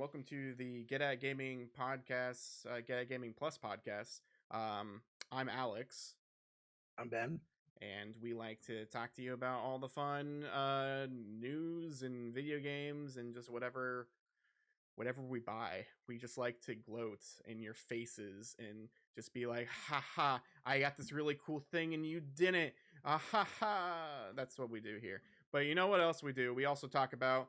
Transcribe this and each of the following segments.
welcome to the Get At Gaming podcast, Get At Gaming Plus podcast. I'm Alex, I'm Ben. and we like to talk to you about all the fun news and video games and just whatever we buy. We just like to gloat in your faces and just be like, ha ha, I got this really cool thing and you didn't. Ah ha ha. That's what we do here. But you know what else we do? We also talk about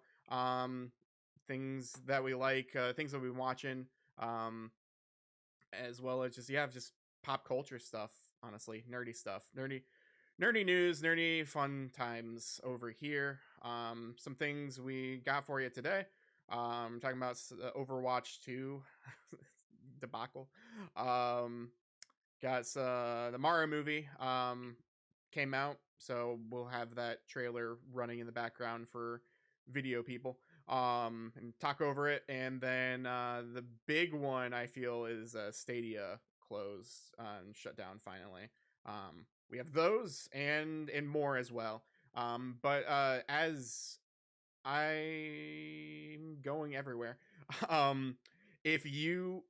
things that we like, things that we've been watching, as well as just pop culture stuff, honestly, nerdy stuff, nerdy news, nerdy fun times over here. Some things we got for you today. Talking about Overwatch 2 debacle. Got the Mario movie came out, so we'll have that trailer running in the background for video people and talk over it. And then the big one I feel is Stadia closed and shut down finally. We have those and more as well. But as I'm going everywhere, if you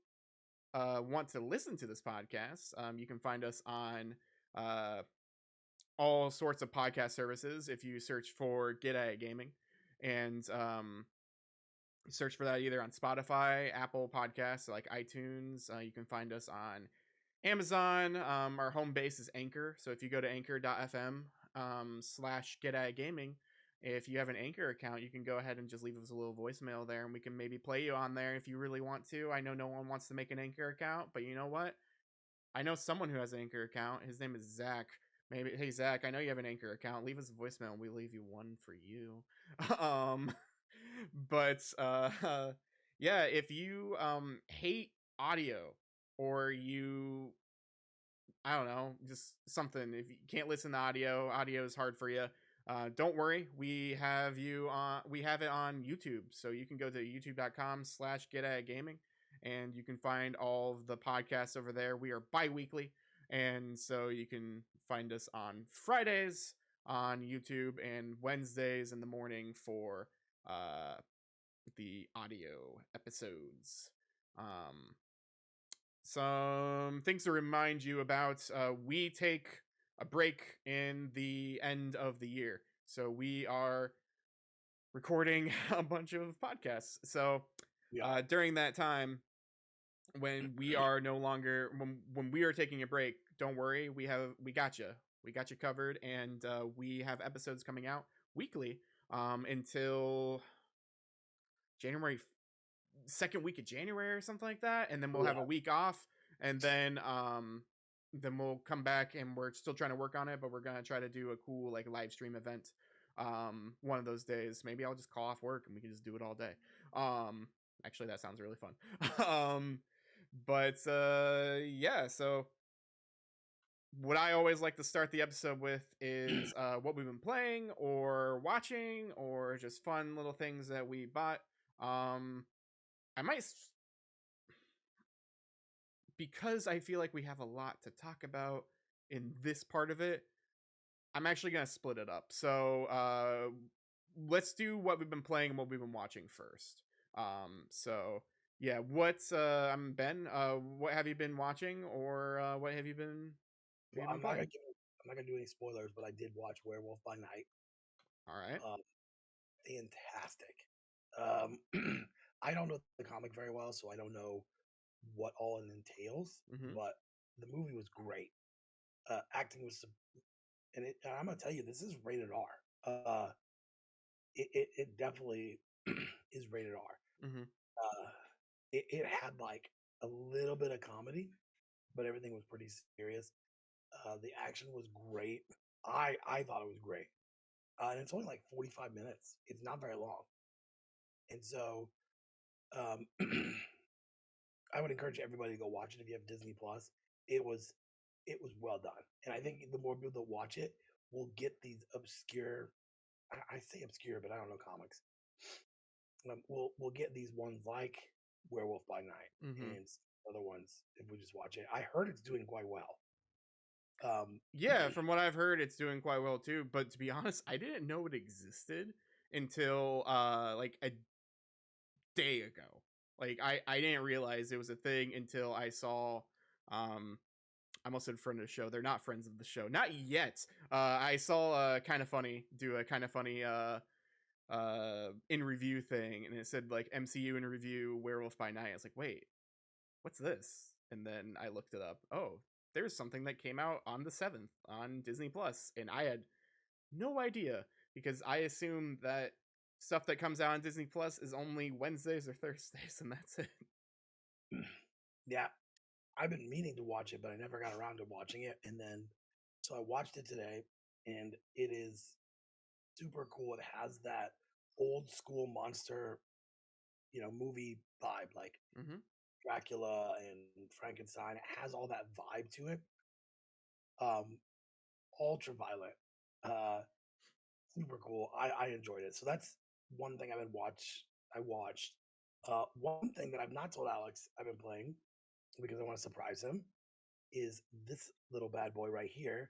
want to listen to this podcast, you can find us on all sorts of podcast services. If you search for Get At Gaming, and search for that either on Spotify, Apple Podcasts, like iTunes. You can find us on Amazon. Our home base is Anchor, so if you go to anchor.fm /Get At Gaming, if you have an Anchor account, you can go ahead and just leave us a little voicemail there, and we can maybe play you on there if you really want to. I know no one wants to make an Anchor account, but you know what? I know someone who has an Anchor account. His name is Zach. Maybe, hey Zach, I know you have an Anchor account. Leave us a voicemail, and we leave you one for you. But yeah, if you hate audio, or you, I don't know, just something, if you can't listen to audio is hard for you, don't worry, we have it on YouTube, so you can go to youtube.com /GetAtGaming, and you can find all of the podcasts over there. We are bi-weekly, and so you can find us on Fridays on YouTube and Wednesdays in the morning for the audio episodes. Some things to remind you about: we take a break in the end of the year, so we are recording a bunch of podcasts. So during that time, when we are no longer when we are taking a break, don't worry, we got you covered, and we have episodes coming out weekly until January, second week of January or something like that, and then we'll have a week off, and then we'll come back, and we're still trying to work on it, but we're gonna try to do a cool like live stream event one of those days. Maybe I'll just call off work and we can just do it all day. Actually, that sounds really fun. But yeah, so what I always like to start the episode with is what we've been playing or watching, or just fun little things that we bought. I might, because I feel like we have a lot to talk about in this part of it, I'm actually going to split it up. So let's do what we've been playing and what we've been watching first. So yeah, I'm Ben. What have you been watching, or what have you been? Well, I'm not gonna do any spoilers, but I did watch Werewolf by Night. All right. Fantastic. I don't know the comic very well, so I don't know what all it entails. Mm-hmm. But the movie was great. Acting was, and I'm gonna tell you, this is rated R. It definitely is rated R. Mm-hmm. It had like a little bit of comedy, but everything was pretty serious. The action was great. I thought it was great. And it's only like 45 minutes. It's not very long. And so I would encourage everybody to go watch it if you have Disney Plus. It was well done. And I think the more people that watch it will get these obscure, I say obscure, but I don't know comics. We'll get these ones like Werewolf by Night, mm-hmm. and other ones if we just watch it. I heard it's doing quite well. Yeah, from what I've heard, it's doing quite well too. But to be honest, I didn't know it existed until like a day ago. Like I didn't realize it was a thing until I saw I almost said friend of the show. They're not friends of the show. Not yet. I saw Kind of Funny do a Kind of Funny in review thing, and it said like MCU in review Werewolf by Night. I was like, wait, what's this? And then I looked it up. Oh, there's something that came out on the 7th on Disney Plus, and I had no idea because I assume that stuff that comes out on Disney Plus is only Wednesdays or Thursdays, and that's it. Yeah, I've been meaning to watch it, but I never got around to watching it. And then, so I watched it today, and it is super cool. It has that old school monster, movie vibe, like Mm-hmm. Dracula and Frankenstein. It has all that vibe to it. Um, ultra violent, uh, super cool. I enjoyed it. So that's one thing I watched. One thing that I've not told Alex I've been playing because I want to surprise him is this little bad boy right here.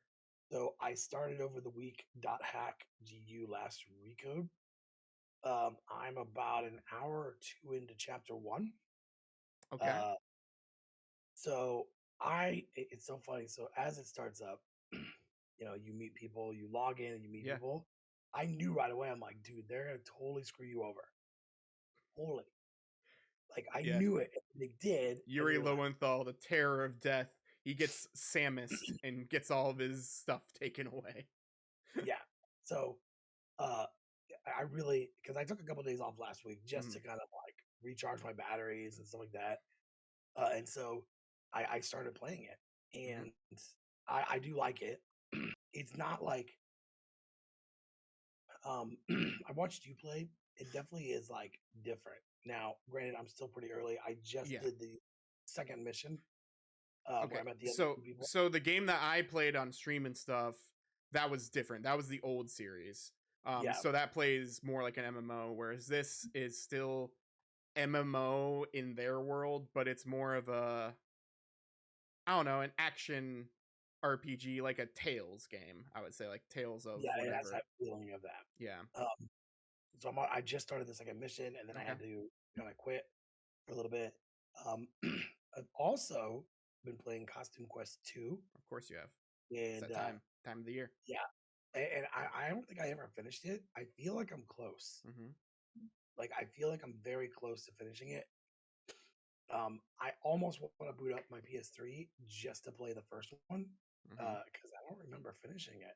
So I started over the week .hack GU last recode. I'm about an hour or two into chapter 1. Okay. Uh, so it's so funny. So as it starts up, you meet people, you log in and you meet Yeah. people. I knew right away. I'm like, dude, they're gonna totally screw you over. Totally. Like I Yeah. knew it. And they did. And Yuri you're like, Lowenthal, the terror of death. He gets Samused and gets all of his stuff taken away. yeah. So uh I really, because I took a couple days off last week just Mm-hmm. to kind of like recharge my batteries and stuff like that. And so I started playing it, Mm-hmm. and I do like it. It's not like I watched you play. It definitely is like different. Now, granted, I'm still pretty early. I just Yeah. did the second mission where Okay. I met the other So two people. so the game that I played on stream and stuff, that was different. That was the old series. Yeah, So that plays more like an MMO, whereas this is still MMO in their world, but it's more of a, I don't know, an action RPG, like a Tales game. I would say like Tales of yeah, it has whatever. that feeling of that. Yeah. So I just started the second mission, and then I Okay. had to kind of quit for a little bit. Um, I've also been playing Costume Quest 2, Of course you have. It's and that time of the year. yeah, and I don't think I ever finished it. I feel like I'm close. Mm-hmm. Like I feel like I'm very close to finishing it. I almost want to boot up my PS3 just to play the first one Mm-hmm. because I don't remember finishing it.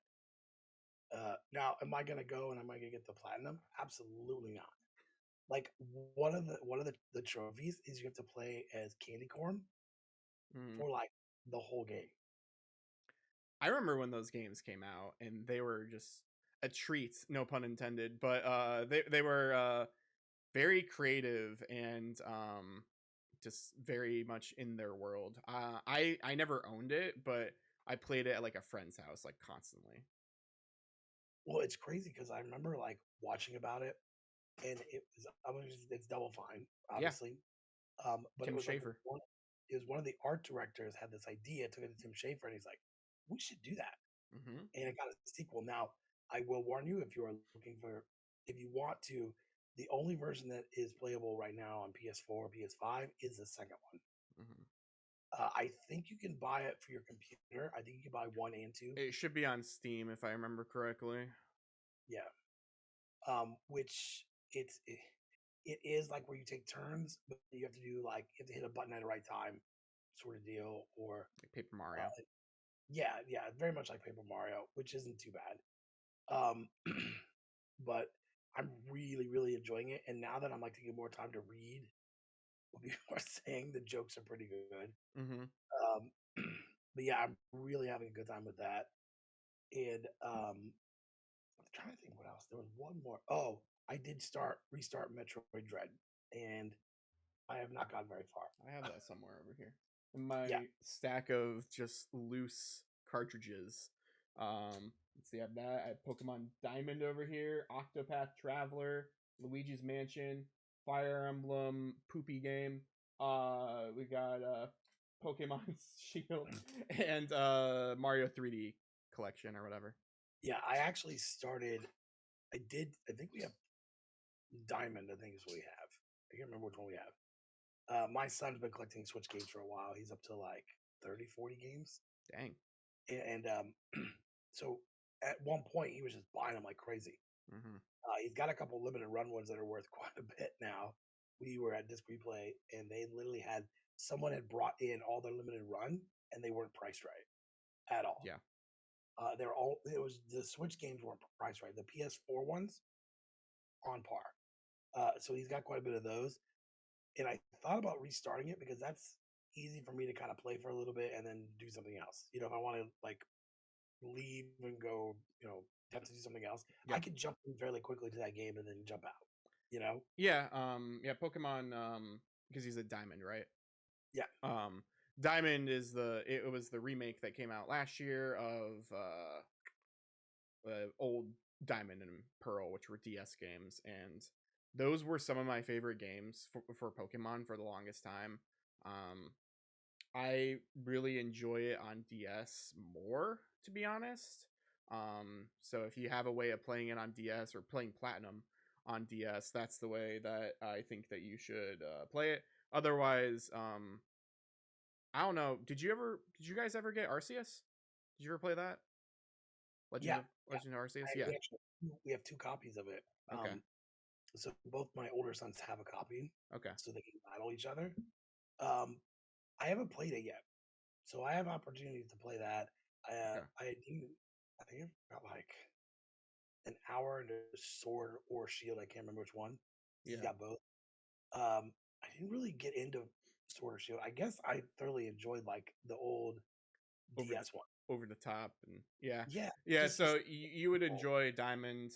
Now, am I gonna go and am I gonna get the platinum? Absolutely not. Like one of the trophies is you have to play as Candy Corn Mm-hmm. for like the whole game. I remember when those games came out and they were just a treat, no pun intended, but they were very creative and just very much in their world. I never owned it, but I played it at like a friend's house like constantly. Well, it's crazy because I remember like watching about it, and it's Double Fine, Yeah, obviously. But it Tim was like Schafer. it was one of the art directors had this idea, took it to Tim Schafer, and he's like, "We should do that." Mm-hmm. And it got a sequel. Now, I will warn you if you are looking for, if you want to, the only version that is playable right now on PS4 or PS5 is the second one. Mm-hmm. I think you can buy it for your computer. I think you can buy 1 and 2. It should be on Steam if I remember correctly. Yeah. Which it is like where you take turns, but you have to do like you have to hit a button at the right time, sort of deal. Or Like Paper Mario. yeah, very much like Paper Mario, which isn't too bad. Um, but I'm really, really enjoying it. And now that I'm like taking more time to read what people are saying, the jokes are pretty good. Mm-hmm. Um, but yeah, I'm really having a good time with that. And I'm trying to think what else. There was one more. Oh, I did restart Metroid Dread, and I have not gotten very far. I have that somewhere over here in Yeah, my stack of just loose cartridges. Let's see, I have that. I have Pokemon Diamond over here, Octopath Traveler, Luigi's Mansion, Fire Emblem, Poopy Game. We got Pokemon Shield and Mario 3D Collection or whatever. yeah. I actually started. I did. I think we have Diamond. I think is what we have. I can't remember which one we have. My son's been collecting Switch games for a while. He's up to like 30, 40 games. Dang. And so at one point, he was just buying them like crazy. Mm-hmm. He's got a couple limited run ones that are worth quite a bit now. We were at Disc Replay, and they literally had someone had brought in all their limited run, and they weren't priced right at all. Yeah. They're all it was the Switch games weren't priced right. The PS4 ones on par. So he's got quite a bit of those, and I thought about restarting it because that's easy for me to kind of play for a little bit and then do something else. You know, if I want to like leave and go, have to do something else, Yeah. I could jump in fairly quickly to that game and then jump out. Yeah. Yeah. Pokemon. Because he's a diamond, right? Yeah. Diamond is it was the remake that came out last year of old Diamond and Pearl, which were DS games, and those were some of my favorite games for Pokemon for the longest time. I really enjoy it on DS more, to be honest. So if you have a way of playing it on DS or playing Platinum on DS, that's the way that I think that you should play it. Otherwise, I don't know. Did you guys ever get Arceus? Did you ever play that? Yeah. Legend of Arceus? Yeah. We have 2 copies of it. Okay. So both my older sons have a copy. Okay. So they can battle each other. I haven't played it yet, so I have opportunities to play that. Okay. I think I've got like an hour into Sword or Shield. I can't remember which one. He's got both. I didn't really get into Sword or Shield. I guess I thoroughly enjoyed like the old DS one. Over the top and yeah. Just So you would enjoy Diamond.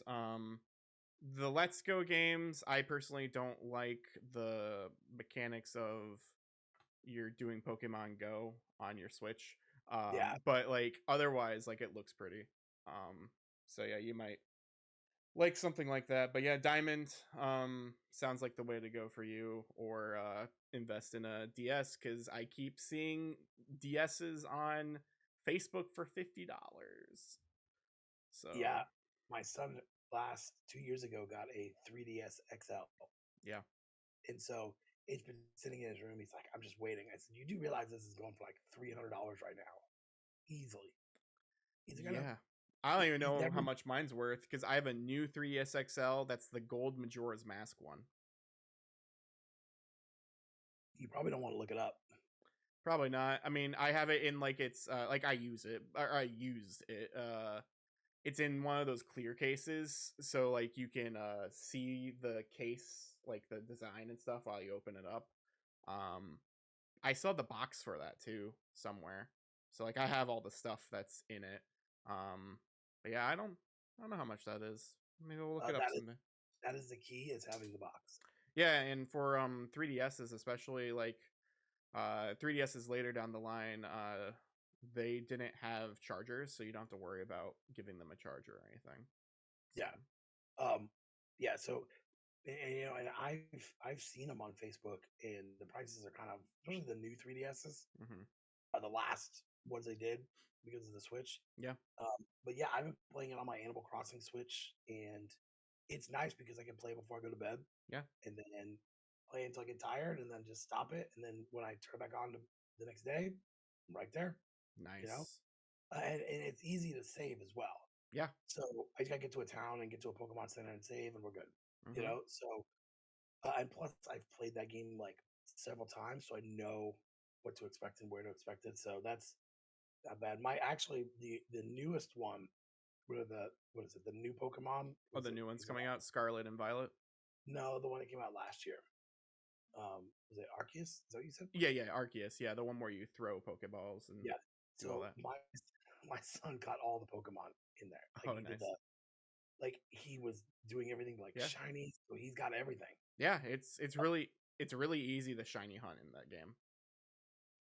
The Let's Go games, I personally don't like the mechanics of you're doing Pokemon Go on your Switch. But like otherwise, like it looks pretty. So yeah, you might like something like that. But yeah, Diamond sounds like the way to go for you, or invest in a DS, because I keep seeing DSs on Facebook for $50. So yeah, my son last 2 years ago got a 3DS XL. Yeah. And so it's been sitting in his room. He's like, I'm just waiting. I said, you do realize this is going for like $300 right now, easily. Yeah. I don't even know how much mine's worth, because I have a new 3DS XL that's the gold Majora's Mask one. You probably don't want to look it up. Probably not. I mean, I have it in like it's like I use it, or I used it. It's in one of those clear cases, so like you can see the case, like the design and stuff while you open it up. I saw the box for that too somewhere, so like I have all the stuff that's in it. But yeah, I don't know how much that is. Maybe we'll look it up someday. That is the key, is having the box. Yeah, and for 3DSs especially, like 3DSs later down the line, they didn't have chargers, so you don't have to worry about giving them a charger or anything. So. Yeah. So, and I've seen them on Facebook, and the prices are kind of, especially the new 3DSs, the last ones they did because of the Switch. Yeah. But yeah, I've been playing it on my Animal Crossing Switch, and it's nice because I can play before I go to bed. Yeah. And then play until I get tired, and then just stop it. And then when I turn it back on the next day, I'm right there. Nice. And it's easy to save as well. Yeah. So I just gotta get to a town and get to a Pokemon Center and save, and we're good. So and plus I've played that game like several times, so I know what to expect and where to expect it. So that's not bad. The newest one, what is it? The new Pokemon? The new one's coming out, Scarlet and Violet. No, the one that came out last year. Was it Arceus? Is that what you said? Yeah, Arceus. Yeah, the one where you throw Pokeballs and do all that. My son got all the Pokemon in there. Like, nice. He was doing everything like shiny, so he's got everything. Yeah, it's really easy to shiny hunt in that game.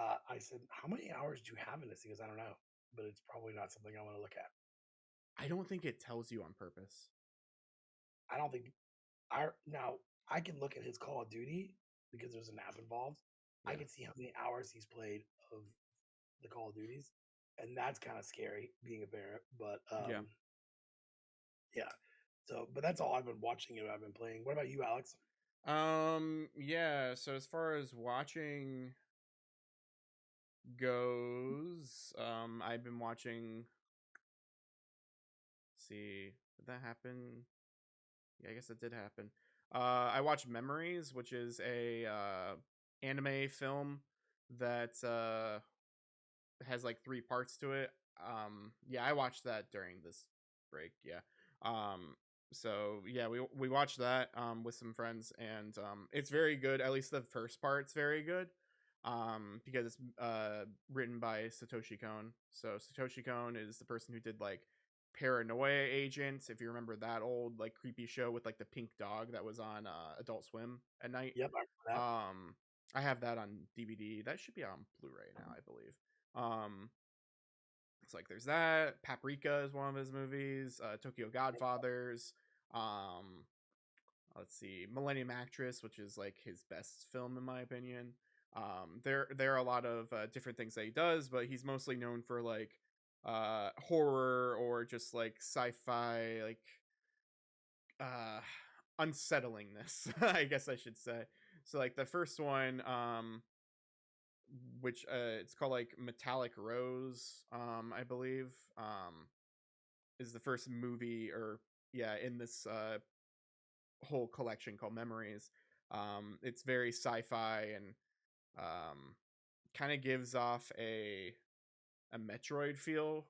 I said, how many hours do you have in this? He goes, I don't know, but it's probably not something I want to look at. I don't think it tells you on purpose. I don't think now I can look at his Call of Duty because there's an app involved. I can see how many hours he's played of the Call of Duties, and that's kind of scary being a parent. But yeah. So, but that's all I've been watching and I've been playing. What about you, Alex? Yeah, so as far as watching goes, I've been watching, let's see, did that happen? Yeah, I guess it did happen. I watched Memories, which is a anime film that has like three parts to it. Yeah, I watched that during this break. Yeah. Um, so yeah, we watched that with some friends, and it's very good. At least the first part's very good. Because it's written by Satoshi Kon. So Satoshi Kon is the person who did like Paranoia Agents, if you remember that old like creepy show with like the pink dog that was on Adult Swim at night. Yep, I remember that. I have that on DVD. That should be on Blu-ray now, I believe. It's like there's that. Paprika is one of his movies. Tokyo Godfathers. Um, let's see, Millennium Actress, which is like his best film in my opinion. There are a lot of different things that he does, but he's mostly known for like horror or just like sci-fi, like uh unsettlingness, I guess I should say. So like the first one, which it's called like Metallic Rose, I believe, is the first movie, or yeah, in this whole collection called Memories. It's very sci-fi and um, kind of gives off a Metroid feel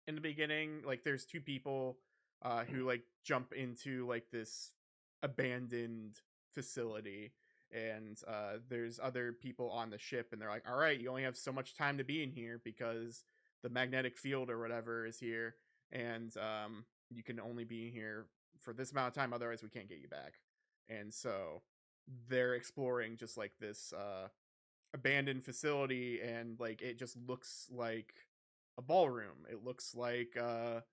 in the beginning. Like there's two people who like jump into like this abandoned facility, and there's other people on the ship, and they're like, all right, you only have so much time to be in here because the magnetic field or whatever is here, and you can only be in here for this amount of time, otherwise we can't get you back. And so they're exploring just like this abandoned facility, and like it just looks like a ballroom, it looks like a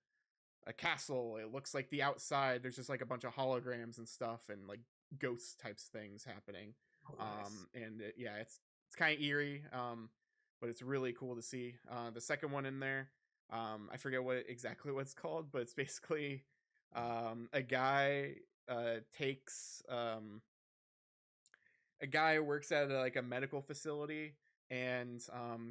castle, it looks like the outside there's just like a bunch of holograms and stuff and like ghost types things happening. Oh, nice. And yeah, it's kind of eerie, but it's really cool to see. The second one in there, I forget exactly what it's called, but it's basically a guy takes a guy who works at like a medical facility, and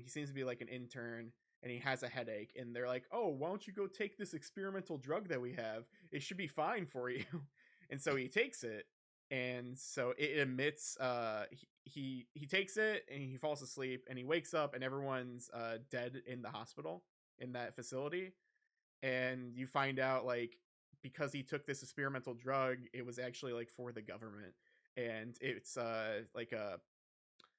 he seems to be like an intern, and he has a headache, and they're like, oh, why don't you go take this experimental drug that we have, it should be fine for you. And so he takes it, and so it emits he takes it, and he falls asleep, and he wakes up, and everyone's dead in the hospital, in that facility. And you find out like because he took this experimental drug, it was actually like for the government, and it's like a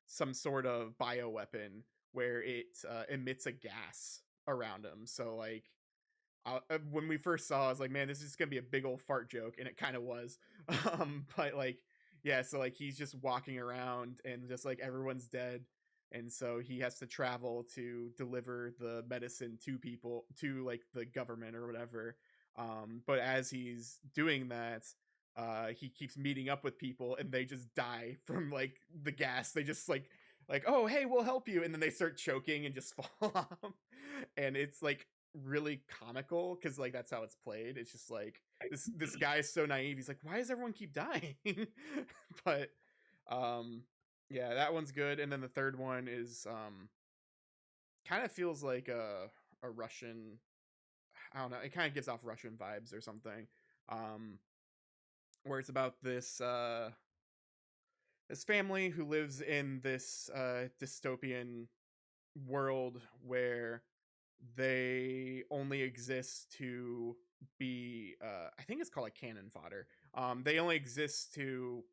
some sort of bioweapon where it emits a gas around him. So like when we first saw, I was like, man, this is gonna be a big old fart joke, and it kind of was. But like, yeah, so like he's just walking around, and just like everyone's dead, and so he has to travel to deliver the medicine to people, to like the government or whatever. But as he's doing that, he keeps meeting up with people, and they just die from like the gas. They just like, oh hey, we'll help you, and then they start choking and just fall off. And it's like really comical because like that's how it's played. It's just like this guy is so naive. He's like, why does everyone keep dying? But um yeah, that one's good. And then the third one is kind of feels like a Russian, I don't know, it kind of gives off Russian vibes or something. Um where it's about this family who lives in this dystopian world where they only exist to be I think it's called like cannon fodder. They only exist to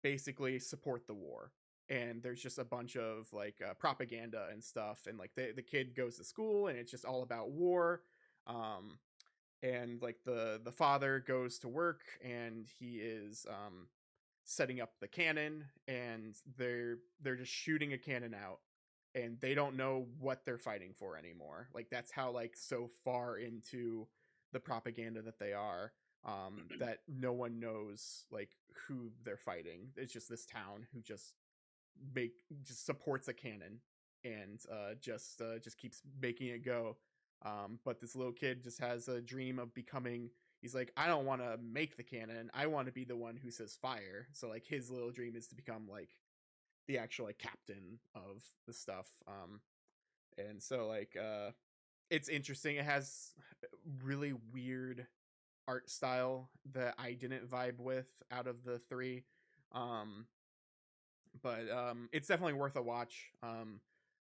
basically support the war, and there's just a bunch of like propaganda and stuff, and like the kid goes to school, and it's just all about war. um and like the father goes to work, and he is setting up the cannon, and they're just shooting a cannon out, and they don't know what they're fighting for anymore. Like that's how like so far into the propaganda that they are, that no one knows like who they're fighting. It's just this town who make just supports a cannon, and just keeps making it go. But this little kid just has a dream of becoming he's like, I don't want to make the canon. I want to be the one who says fire. So like his little dream is to become like the actual like captain of the stuff. And so like it's interesting. It has really weird art style that I didn't vibe with out of the three. Um, but it's definitely worth a watch.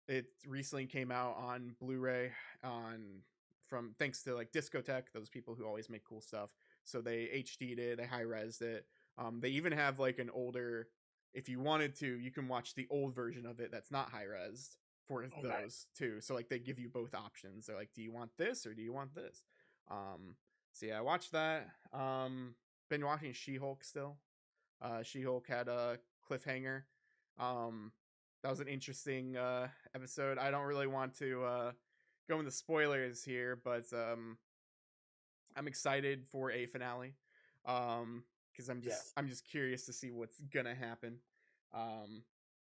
It recently came out on Blu-ray on from thanks to like Discotech, those people who always make cool stuff. So they HD'd it, they high-resed it. They even have like an older, if you wanted to, you can watch the old version of it that's not high-resed for those too. So like they give you both options. They're like, do you want this or do you want this? So yeah, I watched that. Been watching She-Hulk still. She-Hulk had a cliffhanger. That was an interesting episode. I don't really want to go into spoilers here, but I'm excited for a finale. Because I'm just curious to see what's gonna happen.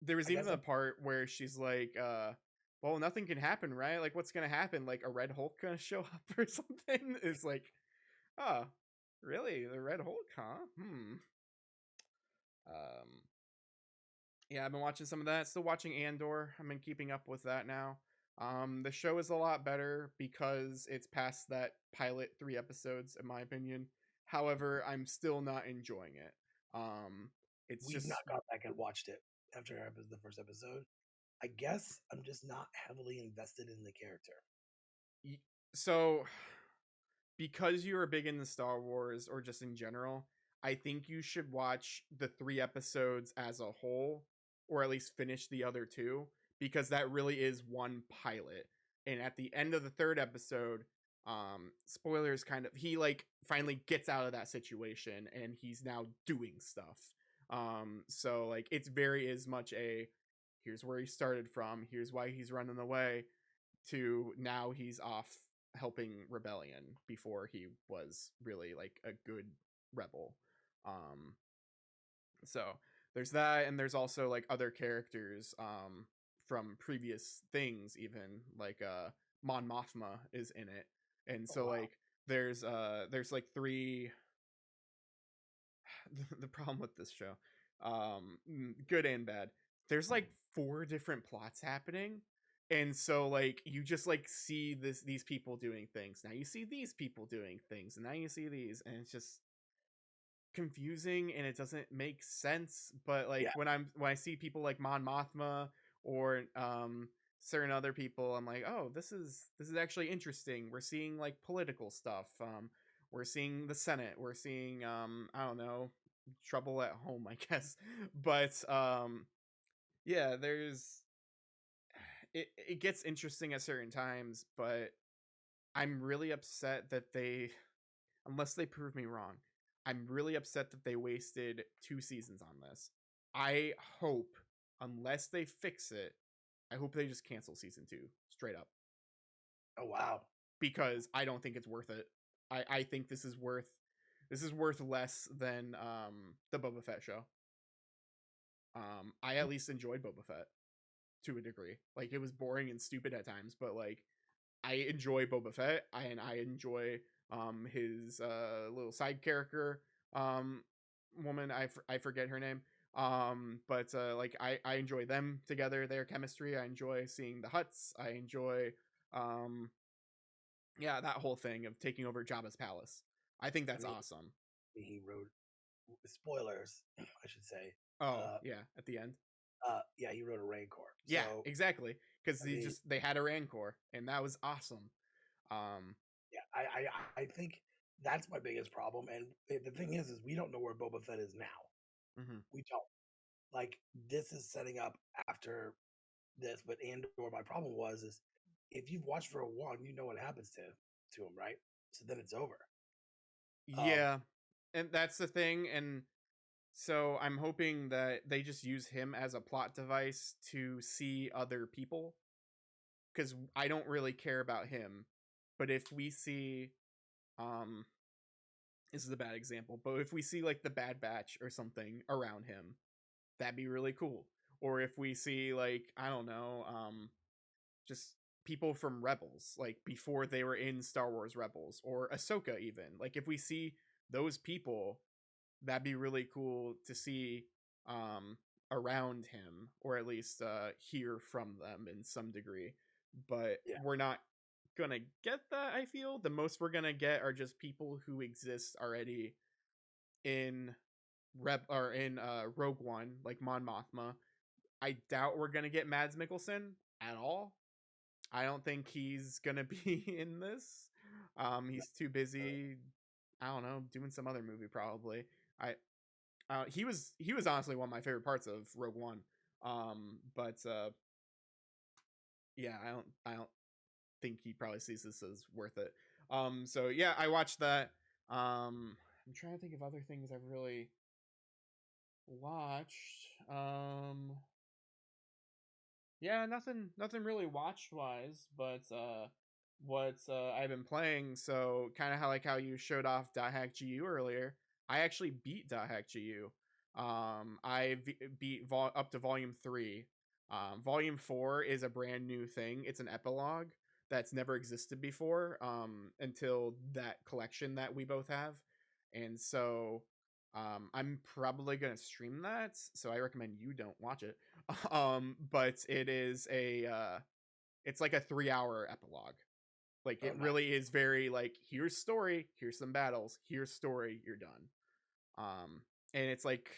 There was even a part where she's like, well, nothing can happen, right? Like, what's gonna happen? Like, a Red Hulk gonna show up or something? It's like, oh, really? The Red Hulk, huh? Yeah, I've been watching some of that. Still watching Andor. I've been keeping up with that now. The show is a lot better because it's past that pilot 3 episodes, in my opinion. However, I'm still not enjoying it. We've not gone back and watched it after the first episode. I guess I'm just not heavily invested in the character. So, because you're big into Star Wars or just in general, I think you should watch the 3 episodes as a whole, or at least finish the other 2, because that really is one pilot. And at the end of the 3rd episode, spoilers kind of, he like finally gets out of that situation and he's now doing stuff. So like it's very as much a here's where he started from, here's why he's running away, to now he's off helping rebellion before he was really like a good rebel. So there's that, and there's also like other characters from previous things, even like Mon Mothma is in it. And so like there's like 3 the problem with this show, good and bad, there's like 4 different plots happening. And so like you just like see these people doing things, now you see these people doing things, and now you see these, and it's just confusing and it doesn't make sense. But like when I see people like Mon Mothma or certain other people, I'm like, oh, this is actually interesting. We're seeing like political stuff, we're seeing the Senate, we're seeing I don't know, trouble at home, I guess. But yeah, there's it gets interesting at certain times. But I'm really upset that they, unless they prove me wrong, I'm really upset that they wasted 2 seasons on this. I hope, unless they fix it, I hope they just cancel season 2 straight up. Oh wow. Because I don't think it's worth it. I think this is worth less than the Boba Fett show. I at least enjoyed Boba Fett to a degree. Like, it was boring and stupid at times, but like I enjoy Boba Fett, and I enjoy his little side character woman, I forget her name, but like I enjoy them together, their chemistry. I enjoy seeing the Hutts. I enjoy yeah, that whole thing of taking over Jabba's palace. I think that's awesome. He wrote, spoilers I should say, yeah, at the end, yeah, he wrote a Rancor. Yeah, so, exactly, because they had a Rancor, and that was awesome. Yeah, I think that's my biggest problem. And the thing is we don't know where Boba Fett is now. Mm-hmm. We don't. Like, this is setting up after this, but Andor, my problem is if you've watched Rogue One, you know what happens to him, right? So then it's over. Yeah, and that's the thing. And so I'm hoping that they just use him as a plot device to see other people, because I don't really care about him. But if we see, this is a bad example, but if we see like the Bad Batch or something around him, that'd be really cool. Or if we see like, I don't know, just people from Rebels, like before they were in Star Wars Rebels, or Ahsoka even. Like if we see those people, that'd be really cool to see around him, or at least hear from them in some degree. But Yeah. we're not gonna get that. I feel the most we're gonna get are just people who exist already in Rogue One, like Mon Mothma. I doubt we're gonna get Mads Mikkelsen at all. I don't think he's gonna be in this. He's too busy. I don't know, doing some other movie probably. I he was honestly one of my favorite parts of Rogue One. But yeah, I don't think he probably sees this as worth it. So yeah, I watched that. I'm trying to think of other things I've really watched. Yeah, nothing really watched wise, but what I've been playing, so kind of how you showed off Dot Hack GU earlier, I actually beat Dot Hack GU. Beat up to volume 3. Volume 4 is a brand new thing. It's an epilogue that's never existed before until that collection that we both have. And so I'm probably going to stream that, so I recommend you don't watch it. But it is it's like a 3-hour epilogue. Like it really is very like, here's story, here's some battles, here's story, you're done. And it's like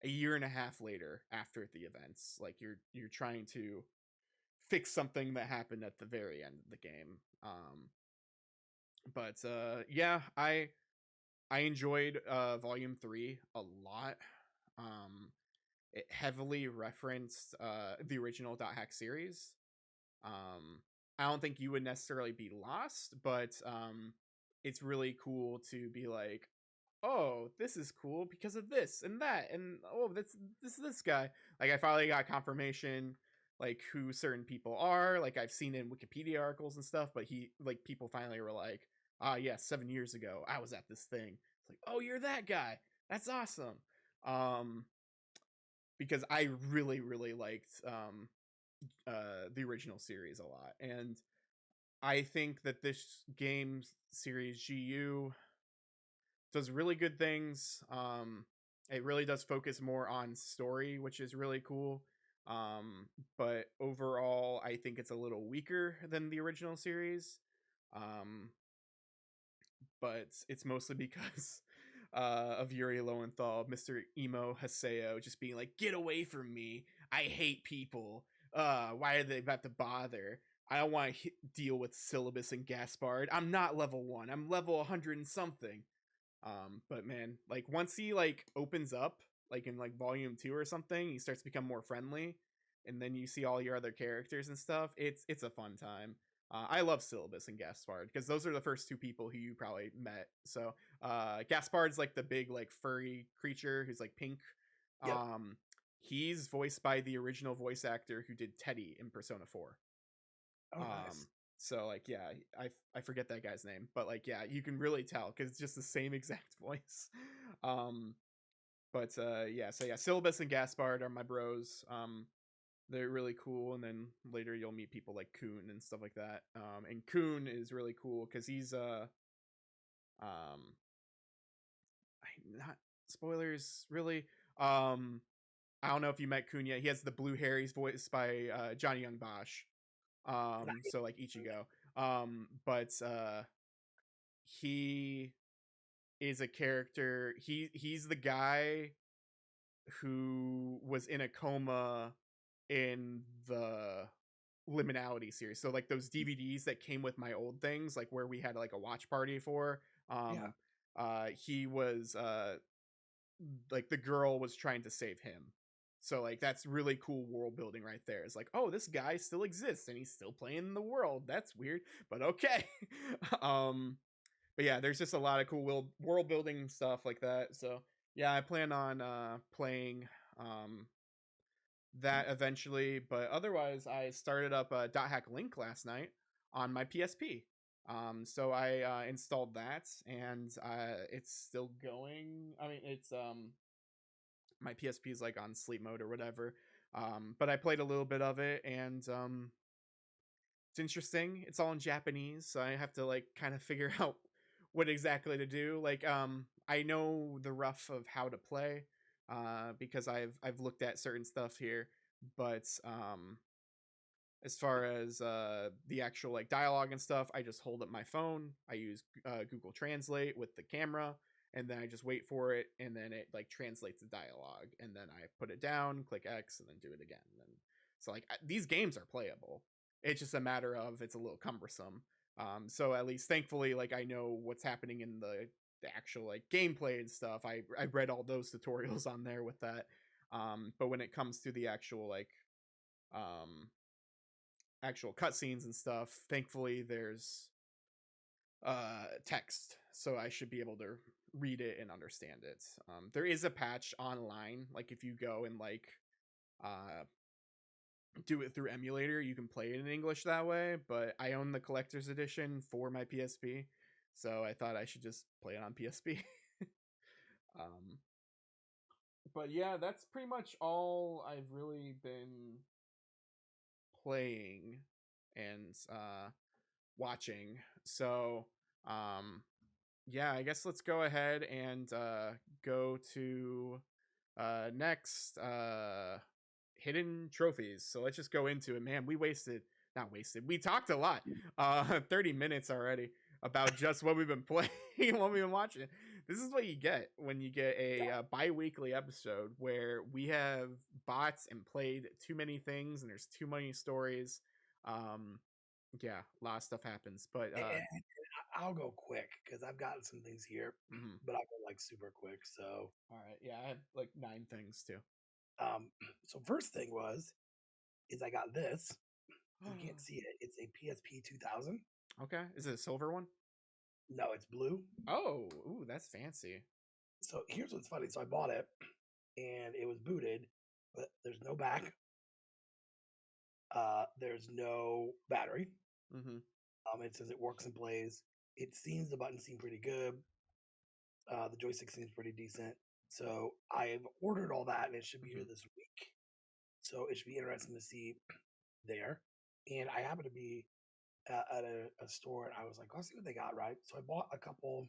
a year and a half later after the events. Like you're trying to fix something that happened at the very end of the game. But yeah, I enjoyed volume 3 a lot. It heavily referenced the original Dot Hack series. I don't think you would necessarily be lost, but it's really cool to be like, oh, this is cool because of this and that, and oh, this guy. Like I finally got confirmation like who certain people are. Like I've seen in Wikipedia articles and stuff, but people finally were like, ah, yes, 7 years ago I was at this thing. It's like, oh, you're that guy. That's awesome. Because I really liked the original series a lot, and I think that this game series GU does really good things. It really does focus more on story, which is really cool. But overall, I think it's a little weaker than the original series. But it's mostly because of Yuri Lowenthal, Mr. Emo Haseo, just being like, "Get away from me! I hate people. Why are they about to bother? I don't want to deal with Syllabus and Gaspard. I'm not level 1. I'm level 100 and something." But man, like once he like opens up, like in like volume 2 or something, he starts to become more friendly, and then you see all your other characters and stuff. It's a fun time. I love Syllabus and Gaspard because those are the first two people who you probably met. So Gaspard's like the big like furry creature who's like pink. Yep. He's voiced by the original voice actor who did Teddy in Persona 4. Oh, nice. So like yeah, I forget that guy's name, but like yeah, you can really tell because it's just the same exact voice. But yeah, so yeah, Syllabus and Gaspard are my bros. They're really cool, and then later you'll meet people like Kuhn and stuff like that. And Kuhn is really cool because he's not spoilers really. I don't know if you met Kuhn yet. He has the blue hair. He's voiced by Johnny Young Bosch. So like Ichigo. But he is a character. He's the guy who was in a coma in the Liminality series. So like those DVDs that came with my old things, like where we had like a watch party for. He was like the girl was trying to save him. So like that's really cool world building right there. It's like, oh, this guy still exists and he's still playing in the world. That's weird, but okay. But yeah, there's just a lot of cool world building stuff like that. So yeah, I plan on playing that eventually. But otherwise, I started up Dot Hack Link last night on my PSP. So I installed that, and it's still going. I mean, it's my PSP is like on sleep mode or whatever. But I played a little bit of it, and It's interesting. It's all in Japanese, so I have to like kind of figure out what exactly to do. Like I know the rough of how to play because I've looked at certain stuff here, but as far as the actual like dialogue and stuff, I just hold up my phone. I use Google Translate with the camera, and then I just wait for it, and then it like translates the dialogue, and then I put it down, click X, and then do it again. And so like these games are playable. It's just a matter of it's a little cumbersome. So at least thankfully, like I know what's happening in the actual like gameplay and stuff. I read all those tutorials on there with that. But when it comes to the actual like um actual cutscenes and stuff, thankfully there's text, so I should be able to read it and understand it. There is a patch online, like if you go and like uh do it through emulator, you can play it in English that way, but I own the collector's edition for my PSP, so I thought I should just play it on PSP. um but yeah, that's pretty much all I've really been playing and watching. So, um, yeah, I guess let's go ahead and go to next hidden trophies. So let's just go into it. Man, we wasted not wasted. We talked a lot. 30 minutes already about just what we've been playing, what we've been watching. This is what you get when you get a bi-weekly episode where we have bots and played too many things and there's too many stories. Yeah, a lot of stuff happens, but And I'll go quick because I've got some things here, mhm. but I'll go like super quick. So, All right, yeah, I have like 9 things too. um, so first thing is I got this. You can't see it. It's a PSP 2000. Okay, is it a silver one? No, it's blue. Oh, ooh, that's fancy. So here's what's funny. So I bought it and it was booted, but there's no back. There's no battery. Mm-hmm. It says it works and plays. It seems the buttons seem pretty good. The joystick seems pretty decent. So I've ordered all that and it should be here this week. So it should be interesting to see there. And I happen to be at a store and I was like, let's see what they got, right? So I bought a couple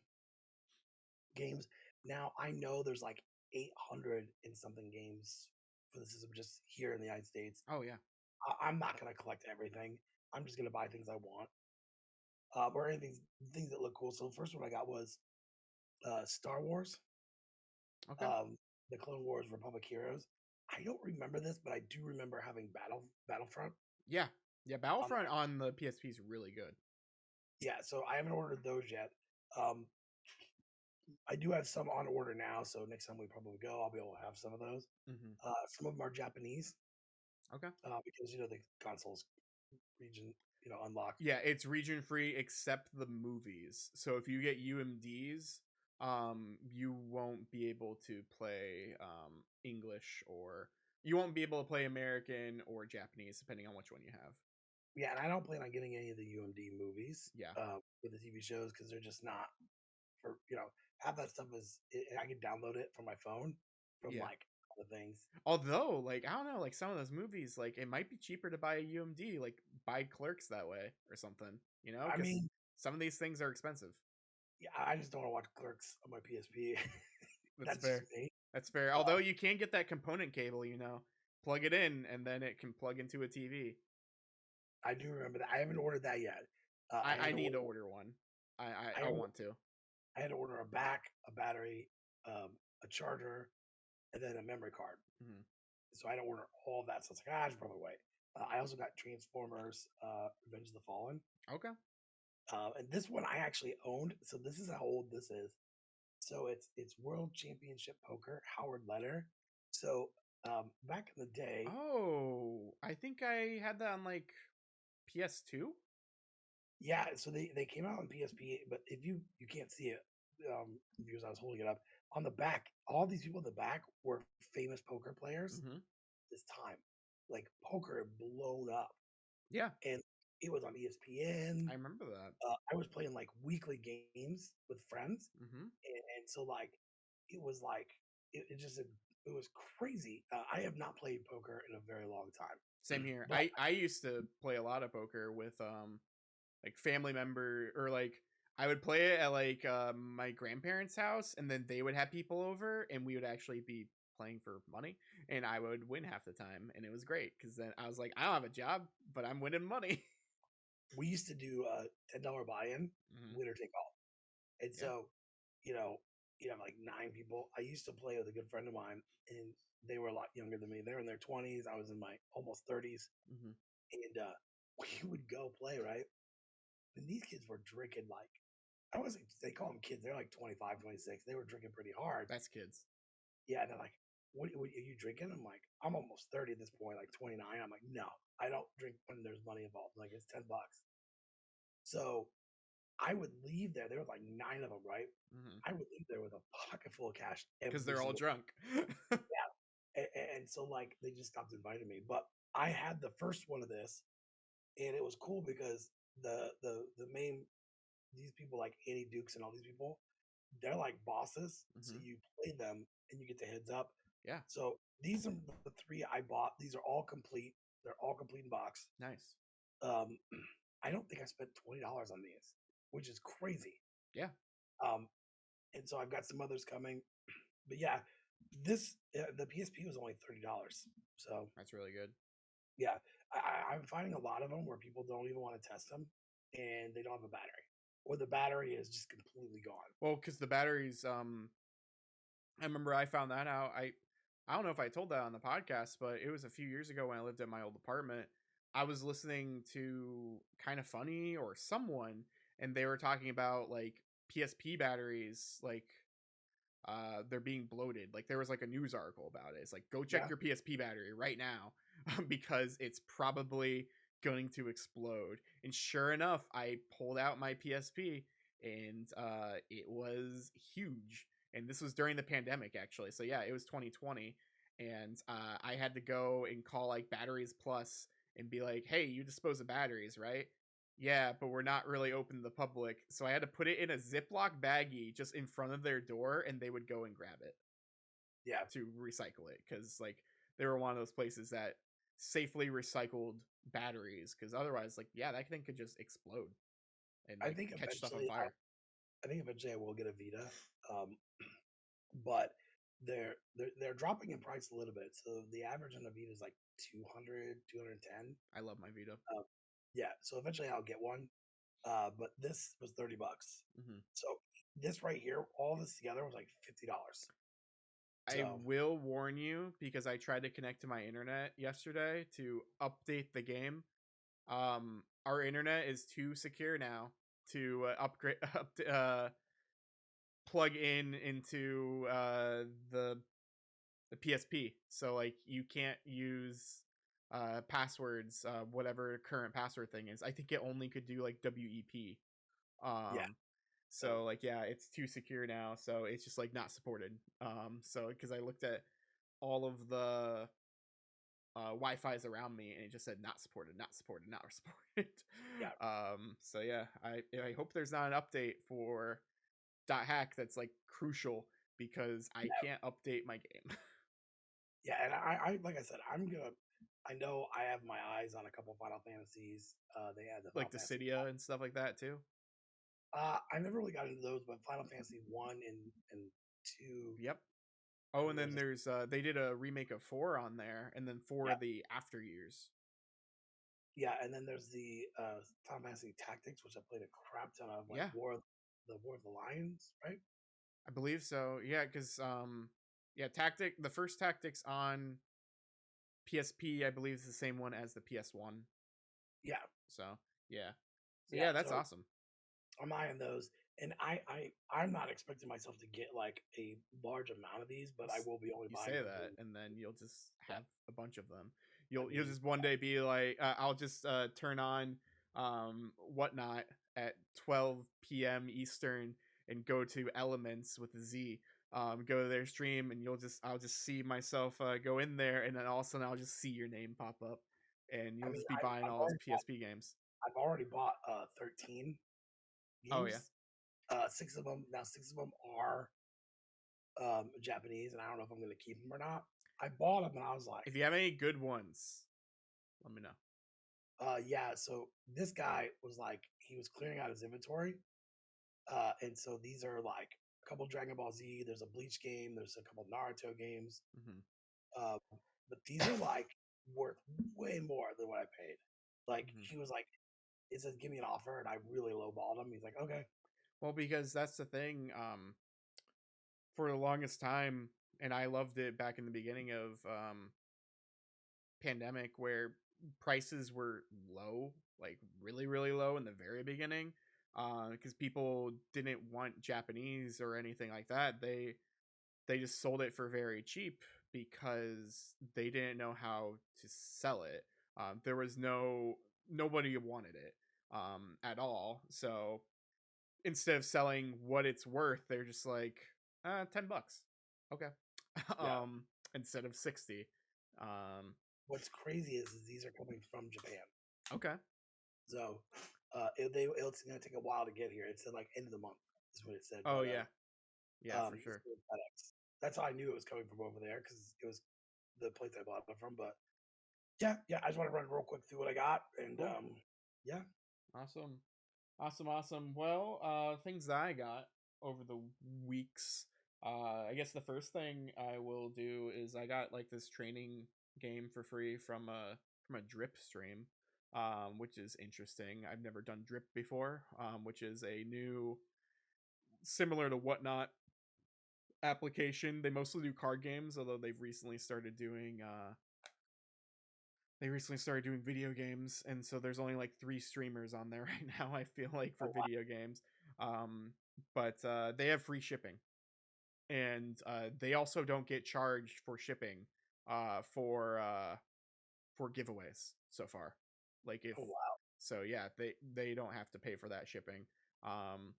games. Now I know there's like 800 and something games for the system just here in the United States. Oh yeah. I'm not going to collect everything. I'm just going to buy things I want or anything, things that look cool. So the first one I got was Star Wars, Okay. the Clone Wars Republic Heroes. I don't remember this, but I do remember having Battlefront. Yeah. Yeah, Battlefront on the PSP is really good. Yeah, so I haven't ordered those yet. I do have some on order now, so next time we probably go, I'll be able to have some of those. Mm-hmm. Some of them are Japanese. Okay. Because the consoles region, unlocked. Yeah, it's region free except the movies. So if you get UMDs, you won't be able to play English, or you won't be able to play American or Japanese depending on which one you have. Yeah, and I don't plan on getting any of the UMD movies. Yeah. With the TV shows because they're just not for half that stuff is I can download it from my phone from like other things. Although, like, I don't know, like some of those movies, like it might be cheaper to buy a UMD, like buy Clerks that way or something, I because mean, some of these things are expensive. yeah, I just don't want to watch Clerks on my PSP. That's Just fair. me. That's fair. Although you can get that component cable, plug it in and then it can plug into a TV. I do remember that. I haven't ordered that yet. I need to order one. I want to. I had to order a back, a battery, a charger, and then a memory card. Mm-hmm. So I had to order all of that. So it's like, I should probably wait. I also got Transformers Revenge of the Fallen. Okay. And this one I actually owned. So this is how old this is. So it's World Championship Poker, Howard Leonard. So back in the day. Oh, I think I had that on like PS2. Yeah, so they came out on PSP, but if you can't see it, viewers, I was holding it up on the back. All these people in the back were famous poker players. Mm-hmm. This time, like poker had blown up. Yeah, and it was on ESPN. I remember that. I was playing like weekly games with friends, Mm-hmm. and so like it was like it was crazy. I have not played poker in a very long time. Same here. But I used to play a lot of poker with like family member, or like I would play it at like my grandparents' house, and then they would have people over, and we would actually be playing for money, and I would win half the time, and it was great because then I was like, I don't have a job, but I'm winning money. we used to do a $10 buy-in, Hmm. winner take all. And Yeah. so, you know, you have like 9 people. I used to play with a good friend of mine, and they were a lot younger than me. They were in their 20s. I was in my almost 30s. Hmm. And we would go play, right? And these kids were drinking like, I wasn't, they call them kids. They're like 25, 26. They were drinking pretty hard. That's kids. Yeah. And they're like, what are you drinking? I'm like, I'm almost 30 at this point, like 29. I'm like, no, I don't drink when there's money involved. Like, it's $10. So I would leave there. There was like 9 of them, right? I would leave there with a pocket full of cash Because every they're all single. drunk. Yeah. And so like they just stopped inviting me. But I had the first one of this, and it was cool because the main, these people like Annie Dukes and all these people, they're like bosses. So Hmm. you play them and you get the heads up. Yeah. So these are the 3 I bought. These are all complete. They're all complete in box. Nice. Um, I don't think I spent $20 on these, which is crazy. Yeah. Um, and so I've got some others coming. But yeah, this the PSP was only $30. So That's really good. yeah, I'm finding a lot of them where people don't even want to test them, and they don't have a battery, or the battery is just completely gone. Well, because the batteries, I remember I found that out. I don't know if I told that on the podcast, but it was a few years ago when I lived in my old apartment. I was listening to Kind of Funny or someone, and they were talking about like PSP batteries, like they're being bloated. Like there was like a news article about it. It's like, go check Yeah, your PSP battery right now because it's probably going to explode. And sure enough, I pulled out my PSP, and it was huge. And this was during the pandemic, actually. So yeah, it was 2020, and I had to go and call like Batteries Plus and be like, "Hey, you dispose of batteries, right?" Yeah, but we're not really open to the public. So I had to put it in a Ziploc baggie just in front of their door, and they would go and grab it yeah. to recycle it, because like they were one of those places that safely recycled batteries, because otherwise, like, yeah, that thing could just explode and I like think catch stuff on eventually, fire. I think eventually I will get a Vita, um, but they're dropping in price a little bit. So the average on a Vita is like 200, 210. I love my Vita. Yeah, so eventually I'll get one. But this was $30. Hmm. So this right here, all this together was like $50. I So will warn you, because I tried to connect to my internet yesterday to update the game. Our internet is too secure now to upgrade plug in into the PSP. So like you can't use passwords, whatever current password thing is. I think it only could do like WEP. yeah, Um so so like yeah, it's too secure now, so it's just like not supported. So because I looked at all of the Wi-Fi's around me, and it just said not supported, not supported, not supported. yeah, So yeah, I hope there's not an update for .hack that's like crucial, because I yeah, can't update my game. yeah. And I like I said, I'm gonna. I know I have my eyes on a couple Final Fantasies. They had the Final Like the Fantasy. Cydia and stuff like that too. I never really got into those, but Final Fantasy 1 and 2. Yep. Oh, and And then there's a, there's they did a remake of 4 on there, and then 4 yeah, the after years. yeah, and then there's the Final Fantasy Tactics, which I played a crap ton of, like Yeah, the War of the Lions, right? I believe so. Yeah, because yeah, the first Tactics on PSP, I believe, is the same one as the PS1. Yeah, So yeah, so yeah. yeah, that's So awesome. I'm eyeing those, and I'm not expecting myself to get like a large amount of these, but I will be only You buying say them. that, and then you'll just Yeah, have a bunch of them. I You'll mean, just one day be like, I'll just turn on whatnot at 12 p.m. Eastern and go to Elements with a Z. Go to their stream, and I'll just see myself go in there, and then all of a sudden I'll just see your name pop up, and I you'll mean, just be buying all those PSP games. I've already bought 13 Oh yeah, games. 6 of them now. 6 of them are Japanese, and I don't know if I'm going to keep them or not. I bought them, and I was like, If you have any good ones, let me know. yeah. So this guy was like, he was clearing out his inventory, and so these are like a couple Dragon Ball Z. There's a Bleach game. There's a couple Naruto games. Mm-hmm. But these are like worth way more than what I paid. Like Mm-hmm. he was like, it says give me an offer, and I really lowballed him. He's like, okay, Well, because that's the thing. For the longest time, and I loved it back in the beginning of pandemic, where prices were low, like really, really low in the very beginning, because people didn't want Japanese or anything like that. They just sold it for very cheap because they didn't know how to sell it. There was nobody wanted it at all. So instead of selling what it's worth, they're just like $10. Okay. yeah. Instead of 60. What's crazy is these are coming from Japan, Okay. so it's gonna take a while to get here. It said like end of the month is what it said. Oh But yeah. Yeah, for it's sure. through FedEx. That's how I knew it was coming from over there because it was the place I bought it from. But yeah, I just want to run real quick through what I got, and Cool. yeah. Awesome. Well, things that I got over the weeks. I guess the first thing I will do is I got like this training game for free from a drip stream, which is interesting. I've never done drip before, which is a new, similar to Whatnot application. They mostly do card games, although they recently started doing video games, and so there's only like 3 streamers on there right now, I feel like, for Oh, wow. video games. But they have free shipping, and they also don't get charged for shipping uh, for uh, for giveaways so far. Like if Oh, wow. so, yeah, they don't have to pay for that shipping. Um,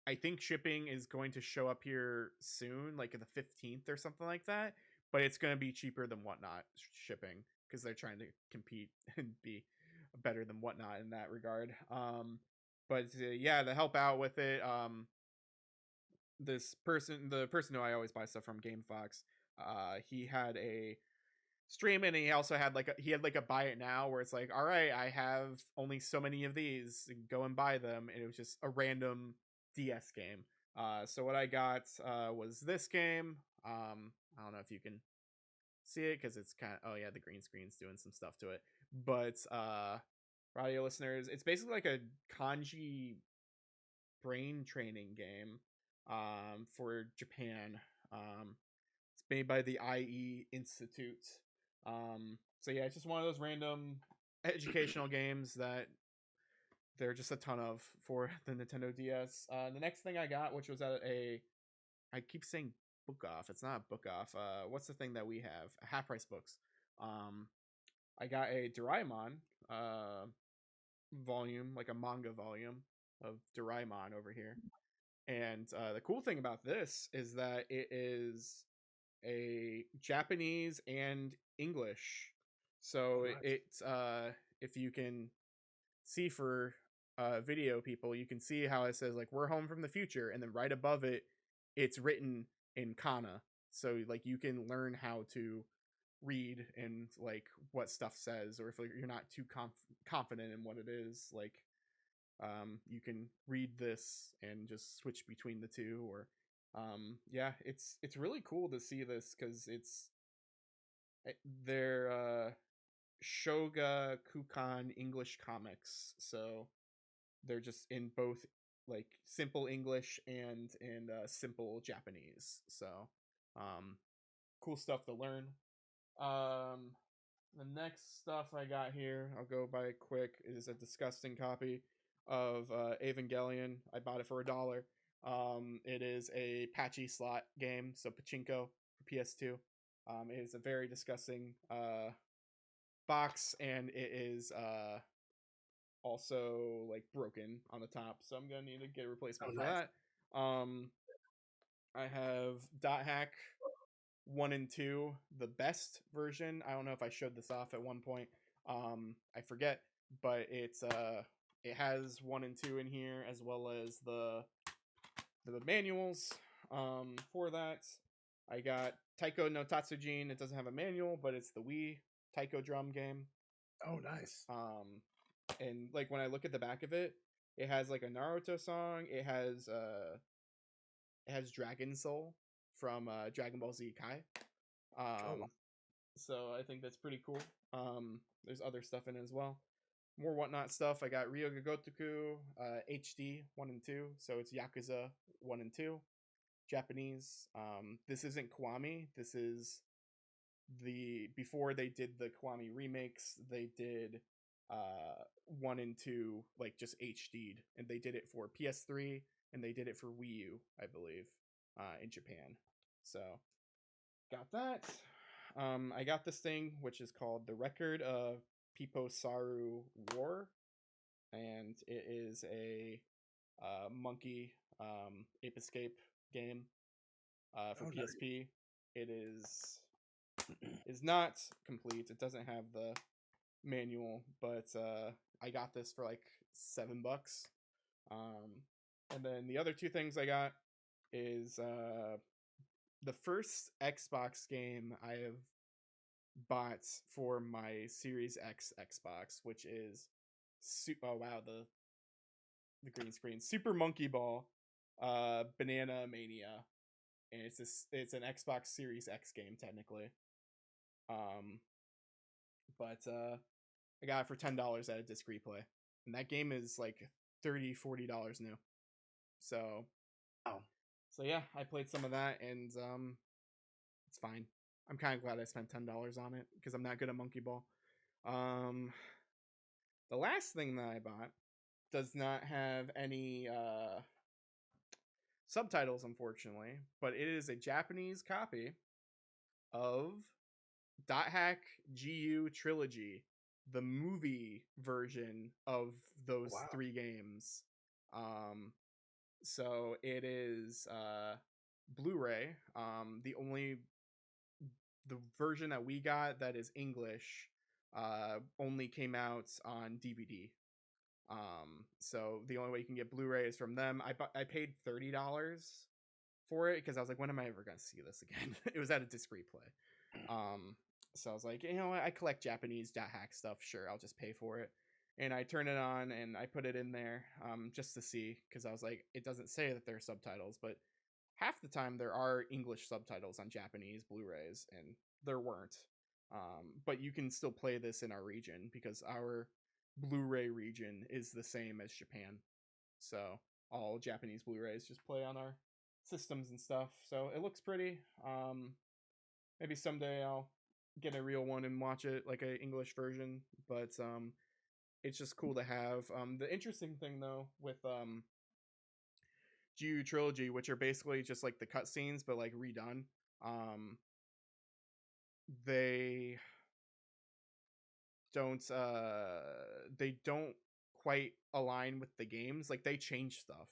I think shipping is going to show up here soon, like the 15th or something like that. But it's going to be cheaper than Whatnot shipping because they're trying to compete and be better than Whatnot in that regard. But yeah, to help out with it, the person who I always buy stuff from, Game Fox, he had a stream, and he also had he had like a buy it now where it's like, all right, I have only so many of these, go and buy them, and it was just a random DS game. So what I got was this game. I don't know if you can see it because it's kind of, oh yeah, the green screen's doing some stuff to it, but radio listeners, it's basically like a kanji brain training game for Japan. It's made by the IE Institute. So yeah, it's just one of those random educational games that there are just a ton of for the Nintendo DS. The next thing I got, which was at I keep saying book off. It's not a book off. What's the thing that we have? Half price books. Um, I got a Doraemon volume, like a manga volume of Doraemon over here. And the cool thing about this is that it is a Japanese and English. Oh, So nice. it's if you can see for video people, you can see how it says like we're home from the future, and then right above it, it's written in kana. So like you can learn how to read and like what stuff says, or if like, you're not too confident in what it is, like you can read this and just switch between the two. Or yeah, it's really cool to see this because they're Shoga Kukan English comics, so they're just in both like simple English and in simple Japanese. So um cool stuff to learn. um the next stuff I got here, I'll go by quick, is a disgusting copy of Evangelion. I bought it for $1. It is a patchy slot game, so pachinko for PS2. It is a very disgusting box, and it is also like broken on the top, so I'm gonna need to get a Oh, replacement for nice. that. I have Dot Hack 1 and 2, the best version. I don't know if I showed this off at one point. I forget, but it has 1 and 2 in here, as well as the manuals for that. I got Taiko no Tatsujin. It doesn't have a manual, but it's the Wii Taiko drum game. Oh, nice. And like when I look at the back of it, it has like a Naruto song. It has Dragon Soul from Dragon Ball Z Kai. So I think that's pretty cool. There's other stuff in it as well. More whatnot stuff. I got Ryoga Gotoku HD 1 and 2. So it's Yakuza 1 and 2. Japanese. This isn't Kiwami. This is before they did the Kiwami remakes, they did 1 and 2 like just HD'd, and they did it for PS3 and they did it for Wii U, I believe, in Japan. So got that. I got this thing which is called The Record of Pipo Saru War, and it is a monkey Ape Escape game for PSP. It is not complete. It doesn't have the manual, but I got this for like $7. And then the other two things I got is the first Xbox game I have bought for my Series X Xbox, which is oh wow, the green screen, Super Monkey Ball Banana Mania, and it's an Xbox Series X game technically. But I got it for $10 at a disc replay, and that game is like $30-$40 new. So yeah, I played some of that, and it's fine. I'm kind of glad I spent $10 on it because I'm not good at Monkey Ball. The last thing that I bought does not have any subtitles, unfortunately, but it is a Japanese copy of Dot Hack GU Trilogy, the movie version of those 3 games. So it is Blu-ray. The version that we got that is English only came out on DVD. So the only way you can get Blu-ray is from them. I paid $30 for it because I was like, when am I ever gonna see this again? It was at a disc replay. So I was like, you know what? I collect Japanese Dot Hack stuff. Sure, I'll just pay for it. And I turn it on and I put it in there just to see, because I was like, it doesn't say that there are subtitles, but half the time there are English subtitles on Japanese Blu-rays, and there weren't. But you can still play this in our region because our Blu-ray region is the same as Japan. So all Japanese Blu-rays just play on our systems and stuff. So it looks pretty. Maybe someday I'll get a real one and watch it like an English version, but it's just cool to have. The interesting thing though with GU Trilogy, which are basically just like the cutscenes but like redone, they don't quite align with the games. Like they change stuff.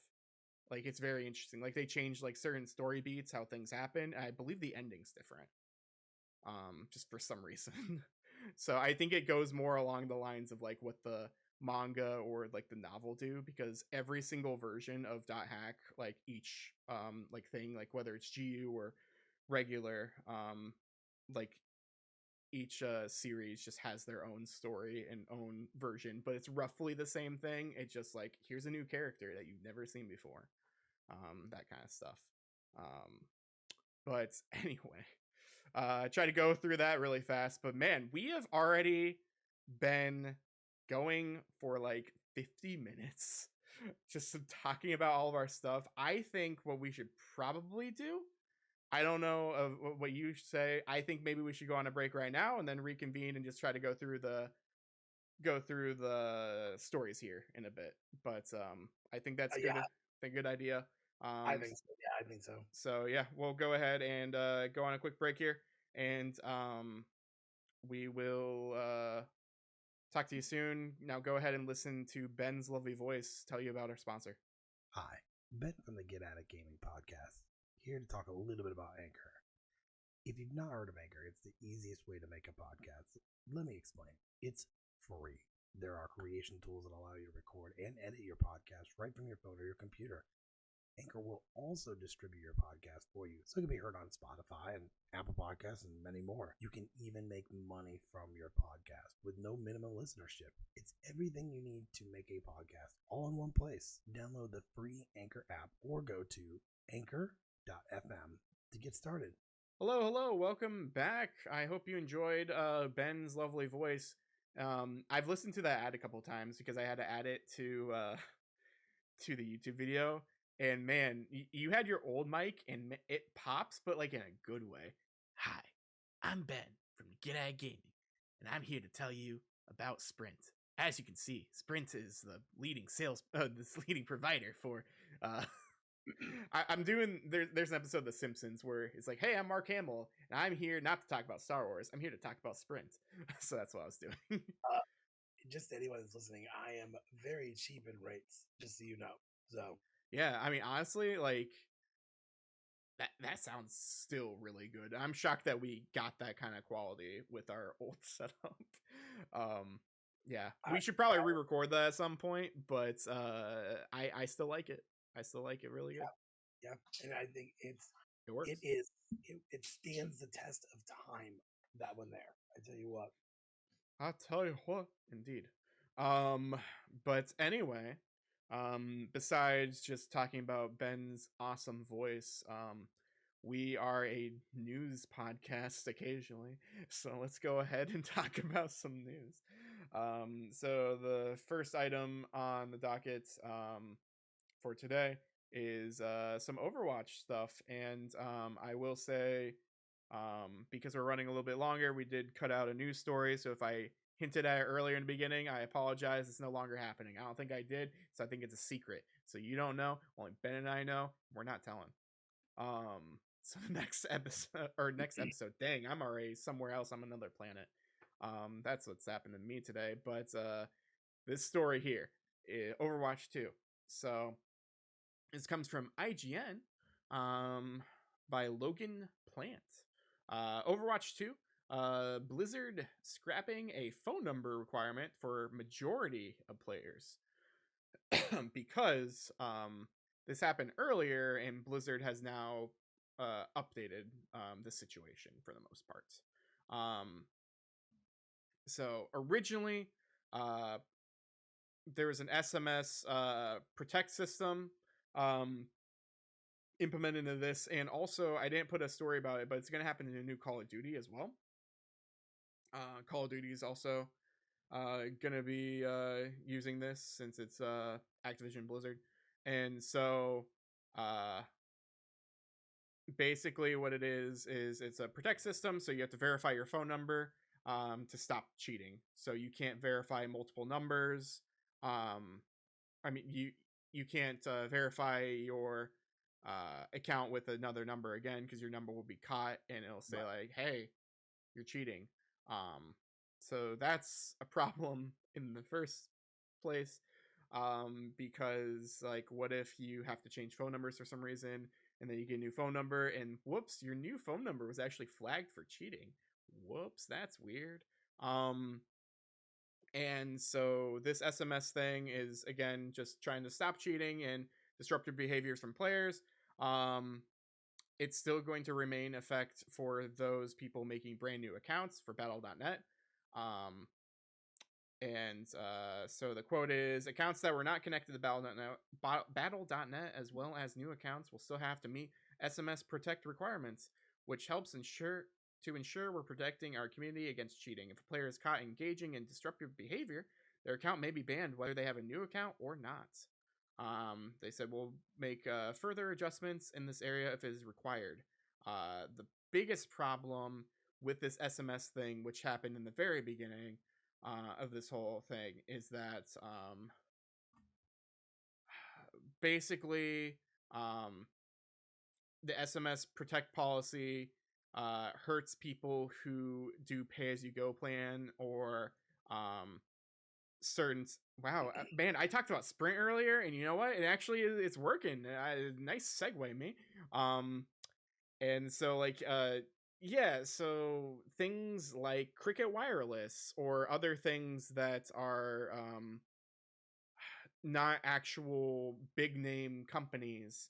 Like it's very interesting. Like they change like certain story beats, how things happen. And I believe the ending's different. Just for some reason. So I think it goes more along the lines of like what the manga or like the novel do, because every single version of Dot Hack, like each like thing, like whether it's GU or regular, like each series just has their own story and own version, but it's roughly the same thing. It's just like, here's a new character that you've never seen before, that kind of stuff. But anyway, try to go through that really fast, but man, we have already been going for like 50 minutes just talking about all of our stuff. I think what we should probably do, I don't know of what you say. I think maybe we should go on a break right now and then reconvene and just try to go through the stories here in a bit. But I think that's good. A good idea. I think so. Yeah, I think so. So yeah, we'll go ahead and go on a quick break here, and we will talk to you soon. Now go ahead and listen to Ben's lovely voice tell you about our sponsor. Hi, Ben from the Get At It Gaming Podcast, here to talk a little bit about Anchor. If you've not heard of Anchor, it's the easiest way to make a podcast. Let me explain. It's free. There are creation tools that allow you to record and edit your podcast right from your phone or your computer. Anchor will also distribute your podcast for you, so it can be heard on Spotify and Apple Podcasts and many more. You can even make money from your podcast with no minimum listenership. It's everything you need to make a podcast all in one place. Download the free Anchor app or go to anchor.fm to get started. Hello, welcome back. I hope you enjoyed Ben's lovely voice. I've listened to that ad a couple times because I had to add it to the YouTube video. And man, you had your old mic and it pops, but like in a good way. Hi, I'm Ben from Get At Gaming, and I'm here to tell you about Sprint. As you can see, Sprint is the leading leading provider for. I'm doing. There's an episode of The Simpsons where it's like, "Hey, I'm Mark Hamill, and I'm here not to talk about Star Wars. I'm here to talk about Sprint." So that's what I was doing. Just anyone that's listening, I am very cheap in rates, just so you know. So yeah, I mean, honestly, like that sounds still really good. I'm shocked that we got that kind of quality with our old setup. Yeah, we should probably re-record that at some point, but I still like it. I still like it really good. Yeah, and I think it works. It stands the test of time. That one there, I tell you what. I'll tell you what, indeed. But anyway, besides just talking about Ben's awesome voice, we are a news podcast occasionally, so let's go ahead and talk about some news. So the first item on the docket for today is some Overwatch stuff, and I will say, because we're running a little bit longer, we did cut out a news story, so if I hinted at it earlier in the beginning, I apologize. It's no longer happening. I don't think I did, so I think it's a secret. So you don't know, only Ben and I know. We're not telling. So next episode, dang, I'm already somewhere else. I'm another planet. That's what's happened to me today. But this story here, Overwatch 2. So this comes from IGN, by Logan Plant. Overwatch 2. Blizzard scrapping a phone number requirement for majority of players because this happened earlier and Blizzard has now updated the situation for the most part. So originally there was an SMS protect system implemented into this, and also I didn't put a story about it, but it's going to happen in a new Call of Duty as well. Call of Duty is also going to be using this since it's Activision Blizzard. And so basically what it is it's a protect system, so you have to verify your phone number to stop cheating. So you can't verify multiple numbers. I mean, you can't verify your account with another number again, because your number will be caught and it'll say like, hey, you're cheating. So that's a problem in the first place, because like, what if you have to change phone numbers for some reason, and then you get a new phone number and whoops, your new phone number was actually flagged for cheating. Whoops, that's weird. And so this SMS thing is, again, just trying to stop cheating and disruptive behaviors from players. It's still going to remain effect for those people making brand new accounts for Battle.net. So the quote is, accounts that were not connected to Battle.net as well as new accounts will still have to meet SMS protect requirements, which helps ensure we're protecting our community against cheating. If a player is caught engaging in disruptive behavior, their account may be banned whether they have a new account or not. They said we'll make further adjustments in this area if it is required. The biggest problem with this SMS thing, which happened in the very beginning of this whole thing, is that basically the SMS protect policy hurts people who do pay-as-you-go plan or certain. Wow, man, I talked about Sprint earlier, and you know what? It actually it's working. Nice segue, me. And so like yeah, so things like Cricket Wireless or other things that are not actual big name companies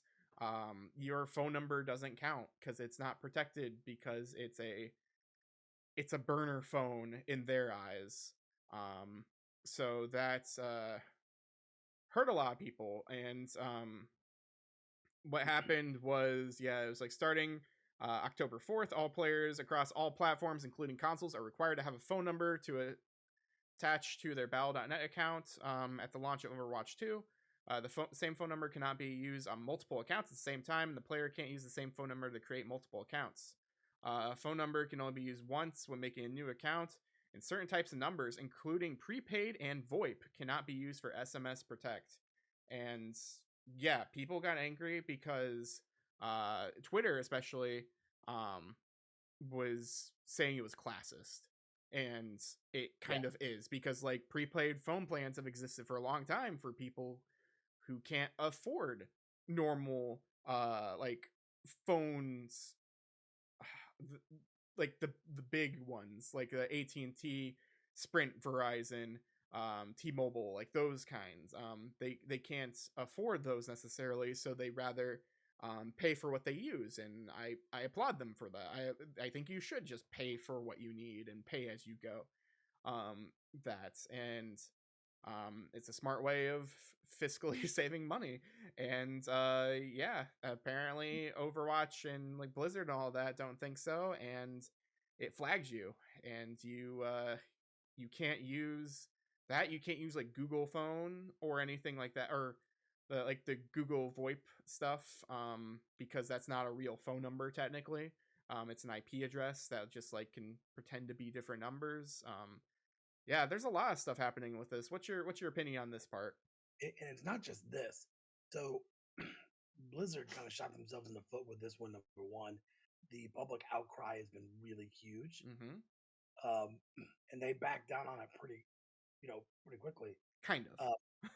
your phone number doesn't count because it's not protected because it's a burner phone in their eyes. Um, so that's hurt a lot of people. And what happened was, yeah, it was like starting October 4th, all players across all platforms, including consoles, are required to have a phone number to attach to their Battle.net account at the launch of Overwatch 2. The same phone number cannot be used on multiple accounts at the same time, and the player can't use the same phone number to create multiple accounts. A phone number can only be used once when making a new account, and certain types of numbers, including prepaid and VoIP, cannot be used for SMS Protect. And yeah, people got angry because Twitter, especially, um, was saying it was classist. And it Yeah. kind of is because like prepaid phone plans have existed for a long time for people who can't afford normal like phones, like the big ones like the AT&T, Sprint, Verizon, T-Mobile, like those kinds. They can't afford those necessarily, so they rather pay for what they use, and I applaud them for that. I think you should just pay for what you need and pay as you go. That and It's a smart way of fiscally saving money. And yeah, apparently Overwatch and like Blizzard and all that don't think so, and it flags you, and you can't use that. You can't use like Google Phone or anything like that, or the Google VoIP stuff, because that's not a real phone number technically. It's an IP address that just like can pretend to be different numbers. Yeah, there's a lot of stuff happening with this. What's your opinion on this part? And it's not just this. So Blizzard kind of shot themselves in the foot with this one. Number one, the public outcry has been really huge, Mm-hmm. um, and they backed down on it pretty quickly. Kind of. Uh,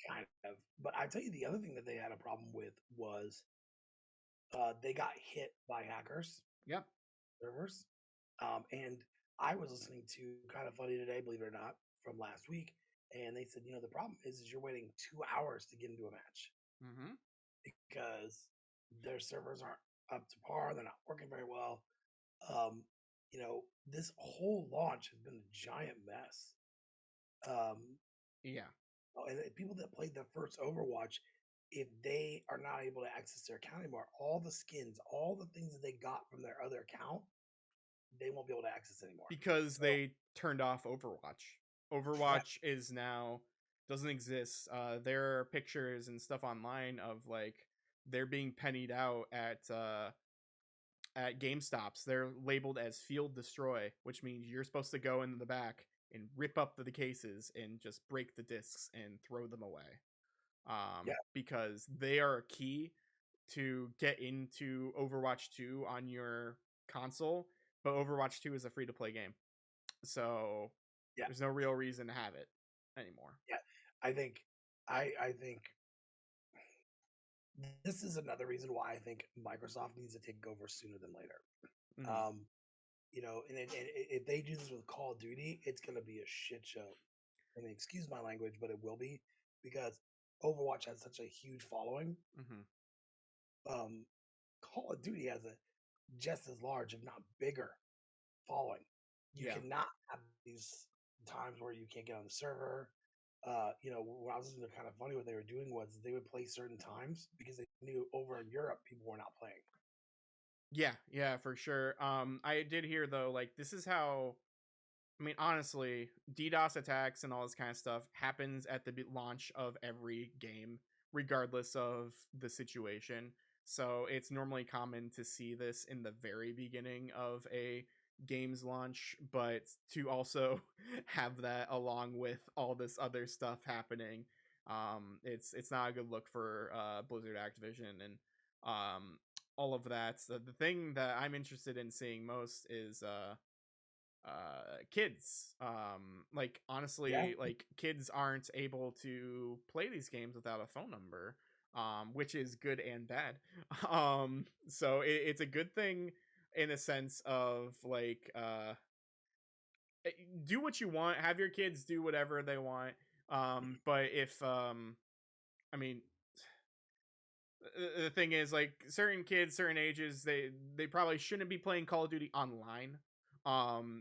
kind of. But I tell you, the other thing that they had a problem with was they got hit by hackers Yep. servers. And I was listening to Kind of Funny Today, believe it or not, from last week, and they said, the problem is you're waiting 2 hours to get into a match Mm-hmm. because their servers aren't up to par. They're not working very well. Um, this whole launch has been a giant mess. Um, Yeah. and people that played the first Overwatch, if they are not able to access their account anymore, all the skins, all the things that they got from their other account, they won't be able to access anymore. Because So they turned off Overwatch. yeah, Overwatch is now doesn't exist. There are pictures and stuff online of like they're being pennied out at GameStops. They're labeled as field destroy, which means you're supposed to go into the back and rip up the cases and just break the discs and throw them away. yeah, Because they are a key to get into Overwatch 2 on your console, but Overwatch 2 is a free to play game. So yeah, there's no real reason to have it anymore. yeah. I think this is another reason why I think Microsoft needs to take over sooner than later. Mm-hmm. Um, and if they do this with Call of Duty, it's going to be a shit show. I mean, excuse my language, but it will be because Overwatch has such a huge following. Mm-hmm. Um, Call of Duty has a just as large, if not bigger, following. You Yeah. cannot have these times where you can't get on the server. When I was listening to Kind of Funny, what they were doing was they would play certain times because they knew over in Europe people were not playing. Yeah, for sure. I did hear though, like this is how. I mean, honestly, DDoS attacks and all this kind of stuff happens at the launch of every game, regardless of the situation. So it's normally common to see this in the very beginning of a game's launch, but to also have that along with all this other stuff happening, it's not a good look for Blizzard, Activision, and all of that. So the thing that I'm interested in seeing most is kids. Like Yeah, honestly, like kids aren't able to play these games without a phone number, which is good and bad. So it's a good thing in a sense of like do what you want, have your kids do whatever they want. But if I mean The thing is, like, certain kids, certain ages, they probably shouldn't be playing Call of Duty online.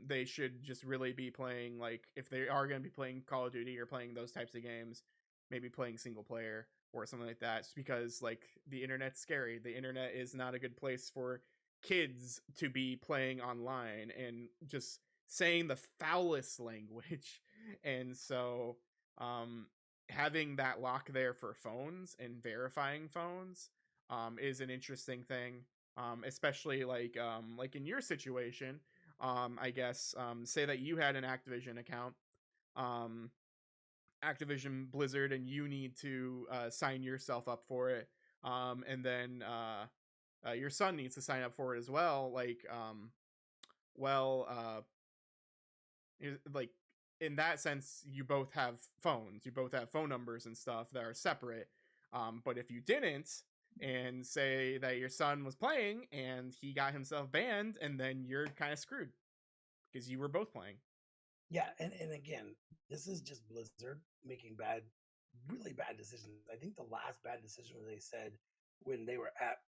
They should just really be playing, like, if they are going to be playing Call of Duty or playing those types of games, maybe playing single player or something like that. Just because, like, the internet's scary. The internet is not a good place for kids to be playing online and just saying the foulest language. And so, um, having that lock there for phones and verifying phones is an interesting thing, especially like in your situation. I guess say that you had an Activision account, um, Activision Blizzard, and you need to sign yourself up for it, and then your son needs to sign up for it as well. Well, like, in that sense, you both have phones, you both have phone numbers and stuff that are separate. But if you didn't, and say that your son was playing and he got himself banned, and then you're kind of screwed because you were both playing. Yeah, and again, this is just Blizzard making really bad decisions. I think the last bad decision was they said when they were at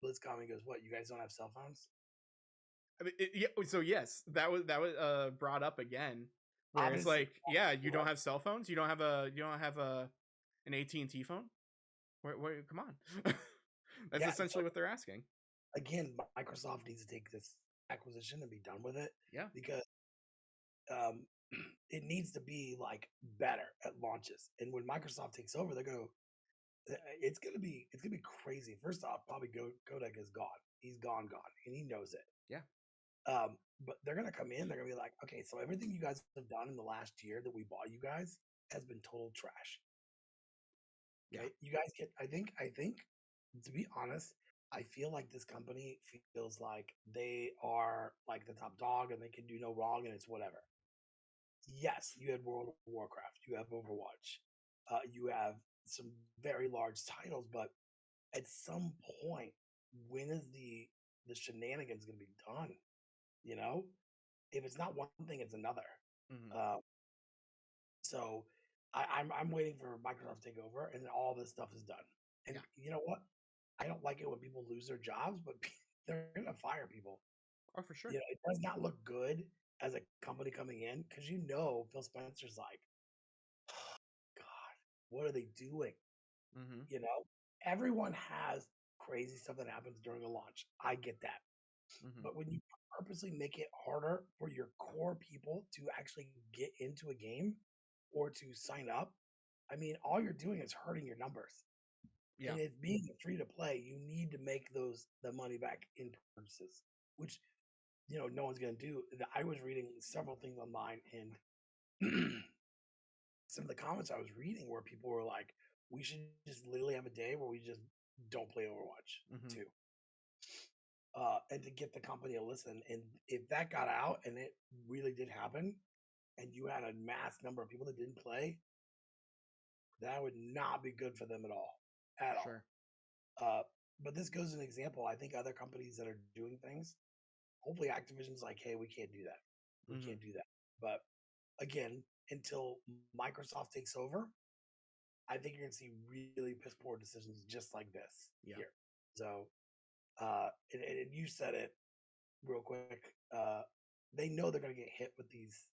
BlizzCon, he goes, "What? You guys don't have cell phones?" I mean, yeah, so yes, that was brought up again, where it's Obviously, like, yeah, you don't have cell phones, you don't have an AT&T phone. Where come on, that's yeah. So essentially what they're asking. again, Microsoft needs to take this acquisition and be done with it Yeah. because um, it needs to be like better at launches. And when Microsoft takes over, they're going to it's gonna be crazy. First off, probably Kodak is gone. He's gone, and he knows it. Yeah. But they're gonna come in. They're gonna be like, okay, so everything you guys have done in the last year that we bought you guys has been total trash. Yeah. Okay, you guys get. I think, to be honest, I feel like this company feels like they are like the top dog and they can do no wrong and it's whatever. Yes, you had World of Warcraft, you have Overwatch, you have some very large titles, but at some point, when is the shenanigans going to be done? You know, if it's not one thing, it's another. Hmm. Uh, so I'm waiting for Microsoft to take over, and then all this stuff is done. And Yeah. you know what? I don't like it when people lose their jobs, but they're going to fire people. Oh, for sure. You know, it does not look good as a company coming in because Phil Spencer's like, God, what are they doing? Hmm. You know, everyone has crazy stuff that happens during a launch. I get that. Hmm. But when you purposely make it harder for your core people to actually get into a game or to sign up, I mean, all you're doing is hurting your numbers. Yeah. And it being free to play, you need to make the money back in purchases, which no one's going to do. I was reading several things online, and some of the comments I was reading where people were like, "We should just literally have a day where we just don't play Overwatch Hmm. 2." And to get the company to listen. And if that got out and it really did happen, and you had a mass number of people that didn't play, that would not be good for them at all, For at all. sure. But this goes as an example. I think other companies that are doing things, hopefully Activision's like, hey, we can't do that. We Hmm. can't do that. But again, until Microsoft takes over, I think you're going to see really piss poor decisions just like this Yeah. here. So, and you said it real quick. They know they're going to get hit with these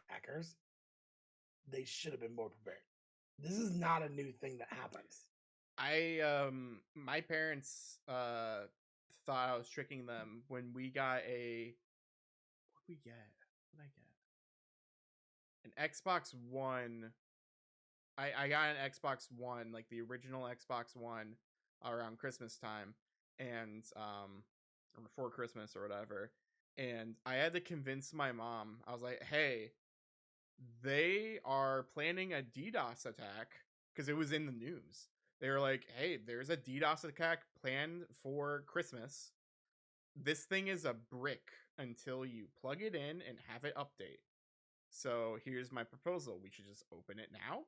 hackers. They should have been more prepared. This is not a new thing that happens. My parents thought I was tricking them when we got what we get? What I get? An Xbox One. I got an Xbox One, like the original Xbox One, around Christmas time, and or before Christmas or whatever. And I had to convince my mom. I was like, "Hey, they are planning a DDoS attack," because it was in the news. They were like, "Hey, there's a DDoS attack planned for Christmas. This thing is a brick until you plug it in and have it update. So here's my proposal. We should just open it now.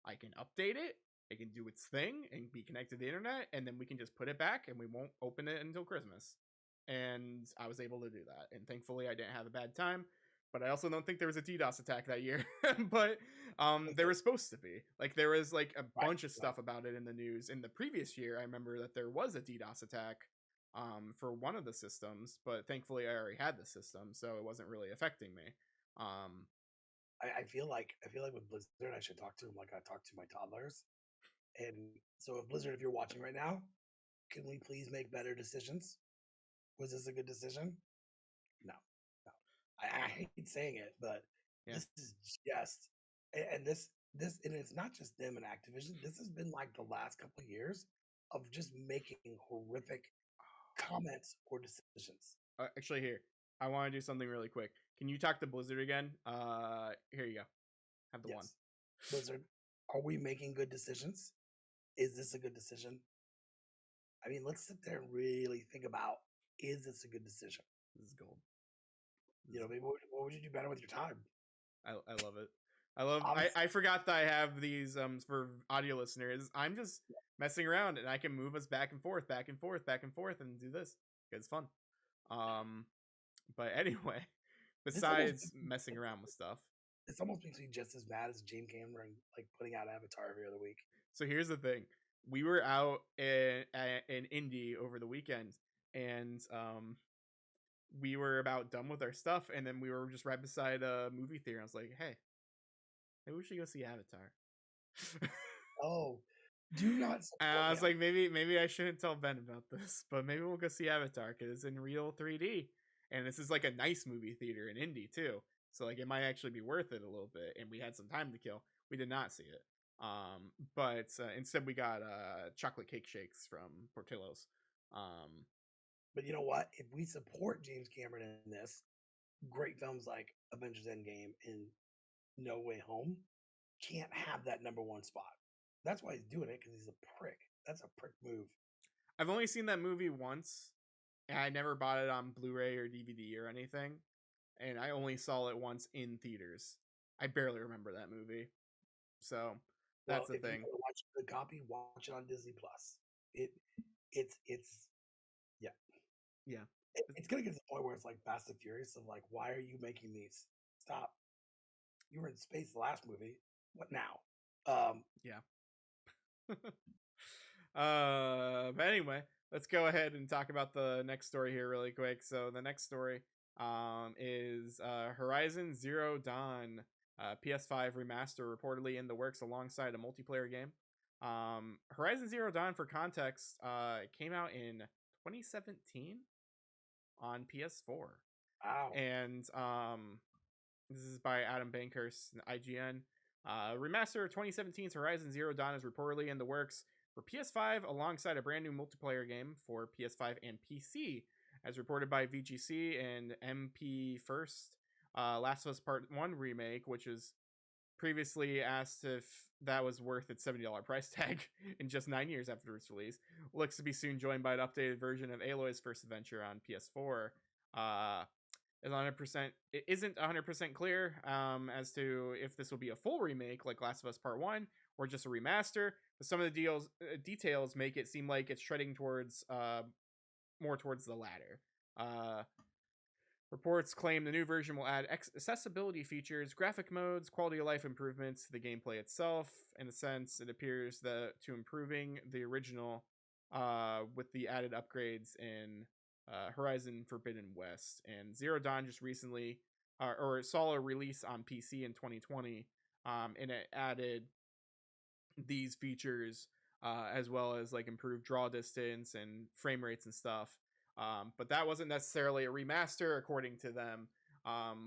I can update it. It can do its thing and be connected to the internet, and then we can just put it back and we won't open it until Christmas." And I was able to do that. And thankfully, I didn't have a bad time. but I also don't think there was a DDoS attack that year. But there was supposed to be. Like there was like a Right, bunch of right. stuff about it in the news. In the previous year, I remember that there was a DDoS attack for one of the systems, but thankfully I already had the system, so it wasn't really affecting me. Um, I feel like with Blizzard, I should talk to them like I talk to my toddlers. And so, if Blizzard, if you're watching right now, can we please make better decisions? Was this a good decision? No, no. I hate saying it, but yeah. this is just, and this, and it's not just them and Activision. This has been like the last couple of years of just making horrific comments or decisions. Actually, here I want to do something really quick. Can you talk to Blizzard again? Here you go. Have the one. Yes, Blizzard, are we making good decisions? Is this a good decision? I mean, let's sit there and really think about, is this a good decision? This is gold. Maybe what would you do better with your time? I love it. I forgot that I have these for audio listeners. I'm just messing around and I can move us back and forth, back and forth, back and forth, and do this. It's fun. But anyway, besides messing around with stuff, this almost makes me just as mad as James Cameron like putting out Avatar every other week. So here's the thing: we were out in Indy over the weekend, and we were about done with our stuff, and then we were just right beside a movie theater. I was like, "Hey, maybe we should go see Avatar." Oh, do not. And I was like, maybe I shouldn't tell Ben about this, but maybe we'll go see Avatar because it's in real 3D, and this is like a nice movie theater in Indy too. So like it might actually be worth it a little bit, and we had some time to kill. We did not see it, but instead we got chocolate cake shakes from Portillo's. But you know what? If we support James Cameron in this, great films like Avengers Endgame and No Way Home can't have that number one spot. That's why he's doing it, because he's a prick. That's a prick move. I've only seen that movie once, and I never bought it on Blu-ray or DVD or anything. And I only saw it once in theaters. I barely remember that movie. So that's the thing. If you want to watch the copy, watch it on Disney Plus. It's yeah. Yeah. It's gonna get to the point where it's like Fast and Furious of like, why are you making these? Stop. You were in space the last movie. What now? Yeah. But anyway, let's go ahead and talk about the next story here really quick. So the next story is Horizon Zero Dawn PS5 remaster reportedly in the works alongside a multiplayer game. Horizon Zero Dawn, for context, came out in 2017 on PS4. Wow. And this is by Adam Bankhurst and IGN. Remaster of 2017's Horizon Zero Dawn is reportedly in the works for PS5 alongside a brand new multiplayer game for PS5 and PC, as reported by VGC and MP First. Last of Us Part 1 remake, which is previously asked if that was worth its $70 price tag in just 9 years after its release, looks to be soon joined by an updated version of Aloy's first adventure on PS4. It isn't 100% clear as to if this will be a full remake like Last of Us Part 1 or just a remaster, but some of the details make it seem like it's treading towards more towards the latter. Reports claim the new version will add accessibility features, graphic modes, quality of life improvements to the gameplay itself. In a sense, it appears to improving the original with the added upgrades in Horizon Forbidden West. And Zero Dawn just recently, or saw a release on PC in 2020, and it added these features as well as like improved draw distance and frame rates and stuff. But that wasn't necessarily a remaster according to them,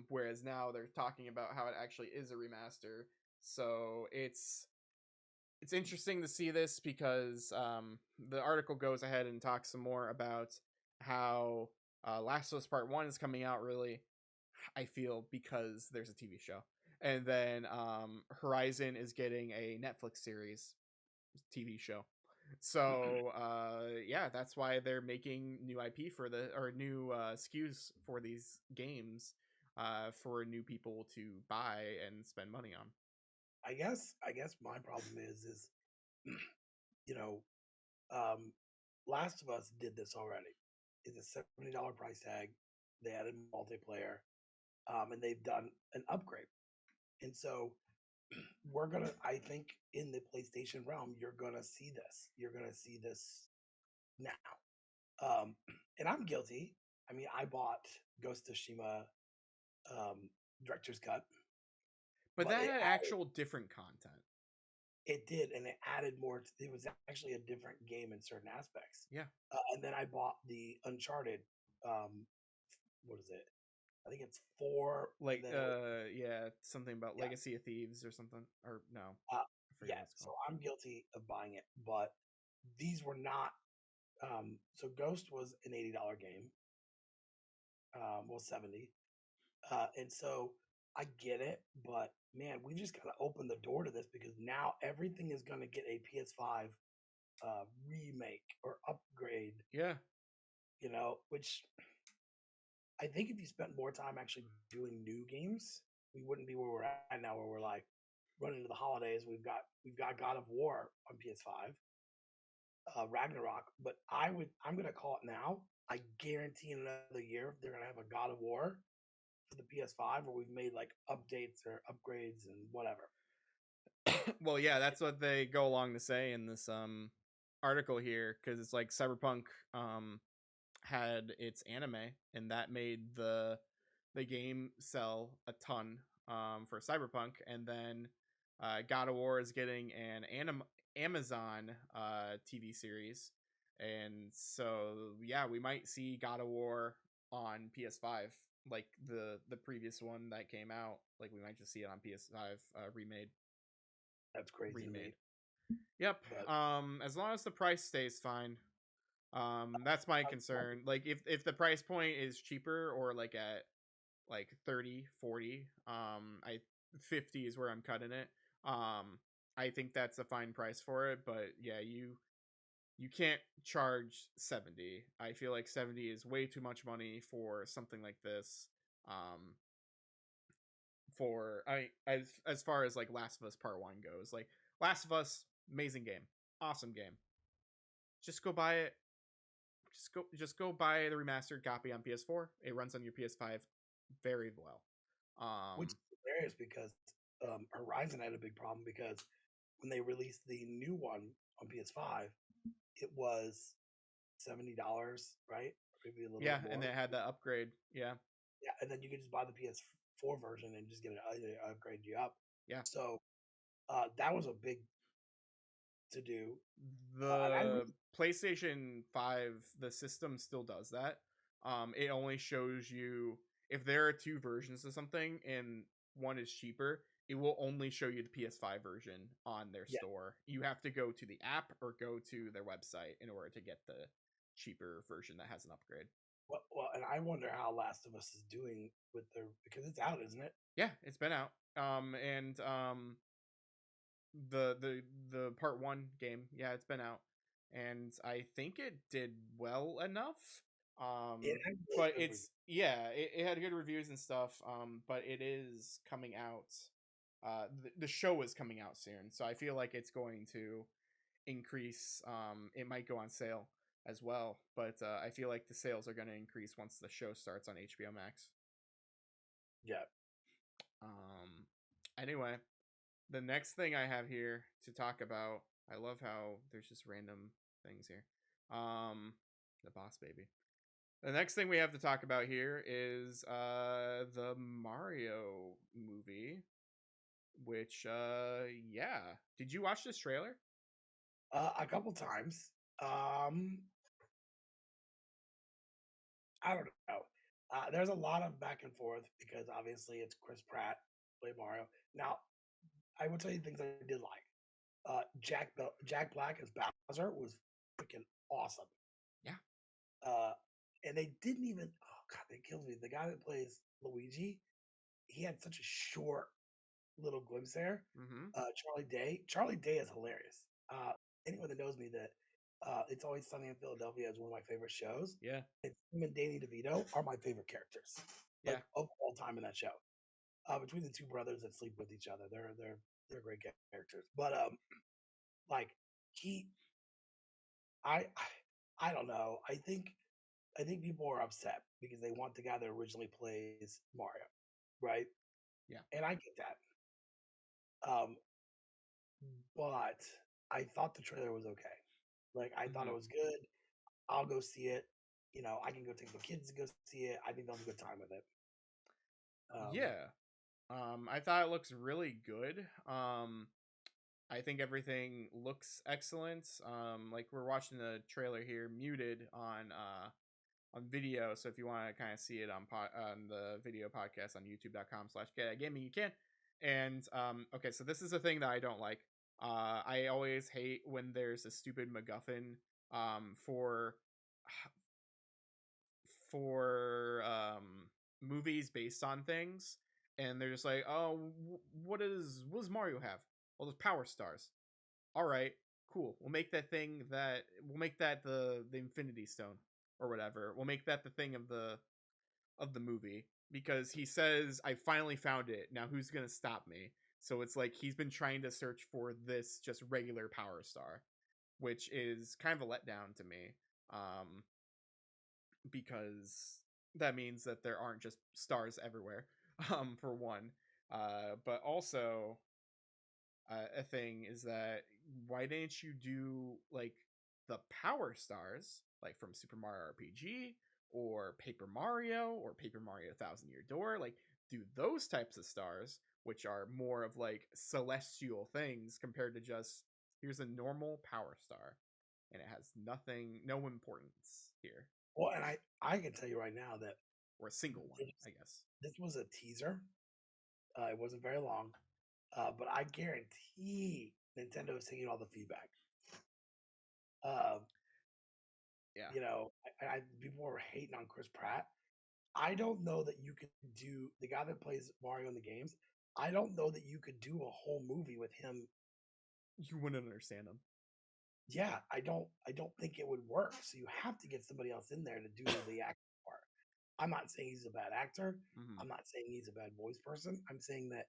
whereas now they're talking about how it actually is a remaster. So it's interesting to see this because the article goes ahead and talks some more about how Last of Us Part 1 is coming out really, I feel, because there's a TV show. And then Horizon is getting a Netflix series TV show. So yeah, that's why they're making new IP for new SKUs for these games for new people to buy and spend money on. I guess my problem is you know, Last of Us did this already. It's a $70 price tag. They added multiplayer. and they've done an upgrade. And so we're gonna, I think, in the PlayStation realm, you're gonna see this. You're gonna see this now. Um, and I'm guilty. I mean, I bought Ghost of Tsushima director's cut, But but that had actual different content. it did, and it added more. It was actually a different game in certain aspects. Yeah. And then I bought the Uncharted. Um, what is it? I think it's 4. Like, And then yeah, something about yeah, Legacy of Thieves or something. Or no, uh, I forget yeah. what it's So called. I'm guilty of buying it, but these were not. So Ghost was an $80 game. Well, 70. And so I get it, but man, we just got to open the door to this because now everything is going to get a PS5 remake or upgrade, Yeah. which I think if you spent more time actually doing new games, we wouldn't be where we're at now, where we're like running into the holidays. We've got God of War on PS5, Ragnarok, but I'm gonna call it now. I guarantee in another year they're gonna have a God of War for the PS5 where we've made like updates or upgrades and whatever. Well, yeah, that's what they go along to say in this article here, because it's like Cyberpunk had its anime, and that made the game sell a ton for Cyberpunk, and then God of War is getting an Amazon TV series, and so yeah, we might see God of War on PS5, like the previous one that came out. Like we might just see it on PS5 remade. That's crazy to me. Yep. But As long as the price stays fine. That's my concern. Like if the price point is cheaper or like at like 30, 40, I 50 is where I'm cutting it. I think that's a fine price for it, but yeah, you can't charge 70. I feel like 70 is way too much money for something like this. Um for as far as like Last of Us Part 1 goes. Like Last of Us, amazing game. Awesome game. Just go buy it. Just go buy the remastered copy on PS4. It runs on your PS5 very well. which is hilarious because Horizon had a big problem because when they released the new one on PS5, it was $70, right? Maybe a little Yeah, bit and more. they had the upgrade. Yeah. Yeah, and then you could just buy the PS4 version and just get it upgrade you up. Yeah. So that was a big to do. And I The really, PlayStation 5, the system still does that. It only shows you if there are two versions of something and one is cheaper, it will only show you the PS5 version on their yeah. store. You have to go to the app or go to their website in order to get the cheaper version that has an upgrade. Well, and I wonder how Last of Us is doing with their because it's out, isn't it? Yeah, it's been out. And the part 1 game, yeah, it's been out. And I think it did well enough. It had really But good reviews. it had good reviews and stuff. But it is coming out. The show is coming out soon, so I feel like it's going to increase. It might go on sale as well, but I feel like the sales are going to increase once the show starts on HBO Max. Yeah. Um, anyway, the next thing I have here to talk about, I love how there's just random things here. The Boss Baby. The next thing we have to talk about here is the Mario movie, which yeah. Did you watch this trailer? A couple times. I don't know. There's a lot of back and forth because obviously it's Chris Pratt play Mario. Now, I will tell you things I did like. Jack Black as Bowser was freaking awesome. Yeah. Uh, and they didn't even. Oh God, that kills me. The guy that plays Luigi, he had such a short little glimpse there. Mm-hmm. Charlie Day. Charlie Day is hilarious. Anyone that knows me that It's Always Sunny in Philadelphia is one of my favorite shows. Yeah. And him and Danny DeVito are my favorite characters, Yeah. like of all time in that show. Between the two brothers that sleep with each other, they're great characters. But like he, I, I don't know. I think people are upset because they want the guy that originally plays Mario. right? Yeah. And I get that. But I thought the trailer was okay. Like I thought it Hmm. was good. I'll go see it. I can go take the kids to go see it. I think they'll have a good time with it. Yeah. I thought it looks really good. I think everything looks excellent. Like we're watching the trailer here, muted on video. So if you want to kind of see it on the video podcast on youtube.com/gaming, you can. And okay, so this is a thing that I don't like. I always hate when there's a stupid MacGuffin for movies based on things, and they're just like, oh, what does Mario have? Well, there's power stars. All right, cool. We'll make that the Infinity Stone or whatever. We'll make that the thing of the movie because he says I finally found it. Now who's gonna stop me? So it's like he's been trying to search for this just regular power star, which is kind of a letdown to me. Um, because that means that there aren't just stars everywhere. For one, but also a thing is that why didn't you do like the power stars like from Super Mario RPG or Paper Mario or Paper Mario Thousand Year Door? Like do those types of stars, which are more of like celestial things compared to just here's a normal power star and it has no importance here, Well, and I can tell you right now that or a single one, this, I guess. this was a teaser. It wasn't very long, but I guarantee Nintendo is taking all the feedback. Um, Yeah, People were hating on Chris Pratt. I don't know that you could do the guy that plays Mario in the games. I don't know that you could do a whole movie with him. you wouldn't understand them. Yeah, I don't think it would work. So you have to get somebody else in there to do the acting part. I'm not saying he's a bad actor. Mm-hmm. I'm not saying he's a bad voice person. I'm saying that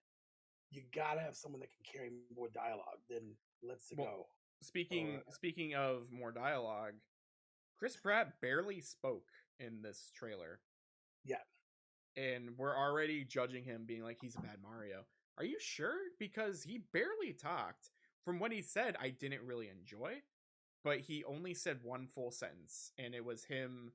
you gotta have someone that can carry more dialogue than "Let's Well, go." Or speaking of more dialogue, Chris Pratt barely spoke in this trailer, yeah, and we're already judging him, being like he's a bad Mario. Are you sure? Because he barely talked. From what he said, I didn't really enjoy, but he only said one full sentence, and it was him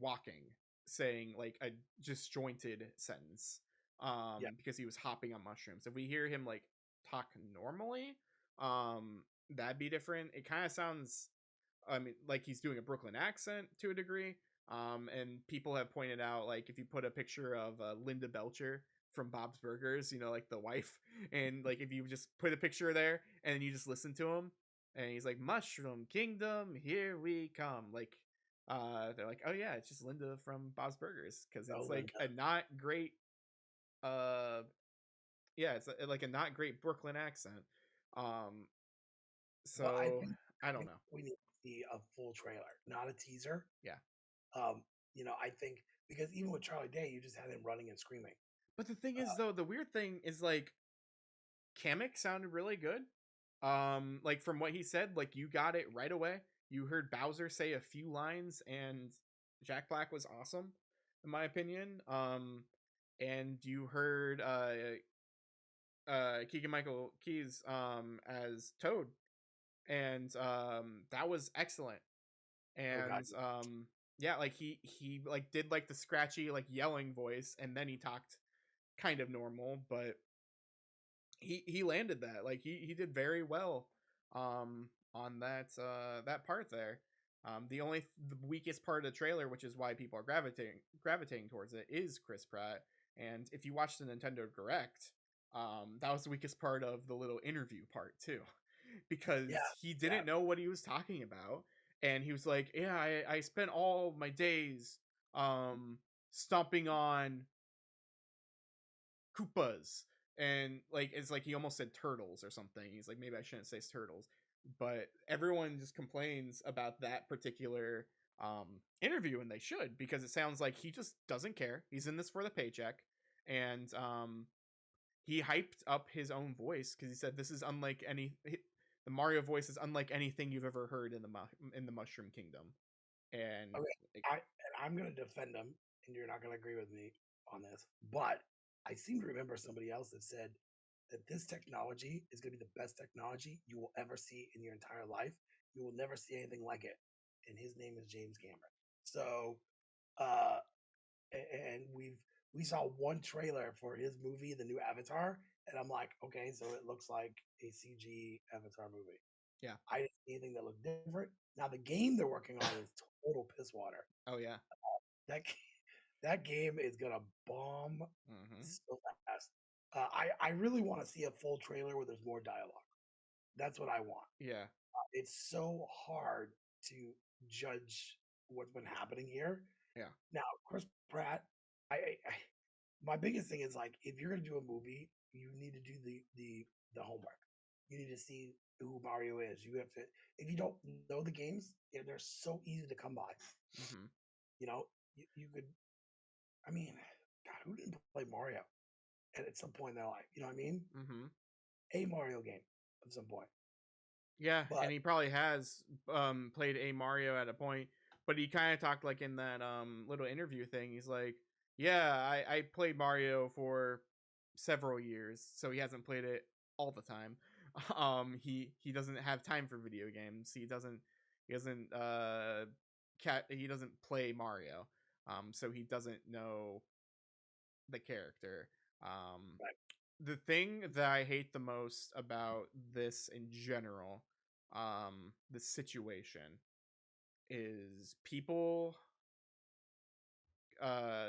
walking, saying like a disjointed sentence. yeah. Because he was hopping on mushrooms. If we hear him like talk normally, um, that'd be different. It kind of sounds, I mean, like he's doing a Brooklyn accent to a degree. And people have pointed out, like, if you put a picture of Linda Belcher from Bob's Burgers, like the wife, and like if you just put a picture there and you just listen to him, and he's like, Mushroom Kingdom, here we come. Like, they're like, oh yeah, it's just Linda from Bob's Burgers because Oh, it's like Linda. a not great, uh, yeah, it's like a not great Brooklyn accent. Um, But I so think I I don't think know. we need to see a full trailer, not a teaser. Yeah. Um, I think because even with Charlie Day, you just had him running and screaming. But the thing is, Uh, though, the weird thing is like Kamek sounded really good. Like from what he said, like you got it right away. You heard Bowser say a few lines, and Jack Black was awesome, in my opinion. And you heard Keegan Michael Keys as Toad, and that was excellent. oh God, And yeah, like he like did like the scratchy like yelling voice, and then he talked kind of normal, but he landed that. Like he did very well on that part there. The weakest part of the trailer, which is why people are gravitating towards it, is Chris Pratt. And if you watch the Nintendo Direct, that was the weakest part of the little interview part too, because yeah, he yeah. didn't know what he was talking about, and he was like, "Yeah, I spent all my days stomping on Koopas," and like it's like he almost said turtles or something. He's like, maybe I shouldn't say turtles, but everyone just complains about that particular interview, and they should, because it sounds like he just doesn't care. He's in this for the paycheck, and he hyped up his own voice because he said this is unlike any. The Mario voice is unlike anything you've ever heard in the Mushroom Kingdom, and Okay, like, I'm gonna defend him, and you're not gonna agree with me on this, but I seem to remember somebody else that said that this technology is going to be the best technology you will ever see in your entire life. You will never see anything like it. And his name is James Cameron. So, uh, and we saw one trailer for his movie, the new Avatar, and I'm like, okay, so it looks like a CG Avatar movie. Yeah. I didn't see anything that looked different. Now the game they're working on is total piss water. Oh yeah. That that game is gonna bomb Mm-hmm. so fast. I really want to see a full trailer where there's more dialogue. That's what I want. Yeah. It's so hard to judge what's been happening here. Yeah. Now, Chris Pratt, I my biggest thing is like if you're gonna do a movie, you need to do the homework. You need to see who Mario is. You have to if you don't know the games, they're so easy to come by. Mm-hmm. You know, you could. I mean, God, who didn't play Mario at some point in their life? You know what I mean? Mm-hmm. A Mario game at some point. Yeah, But and he probably has played a Mario at a point, but he kind of talked like in that little interview thing. He's like, "Yeah, I played Mario for several years, so he hasn't played it all the time. He doesn't have time for video games. He doesn't play Mario. So he doesn't know the character. Um, right, the thing that I hate the most about this in general, the situation, is people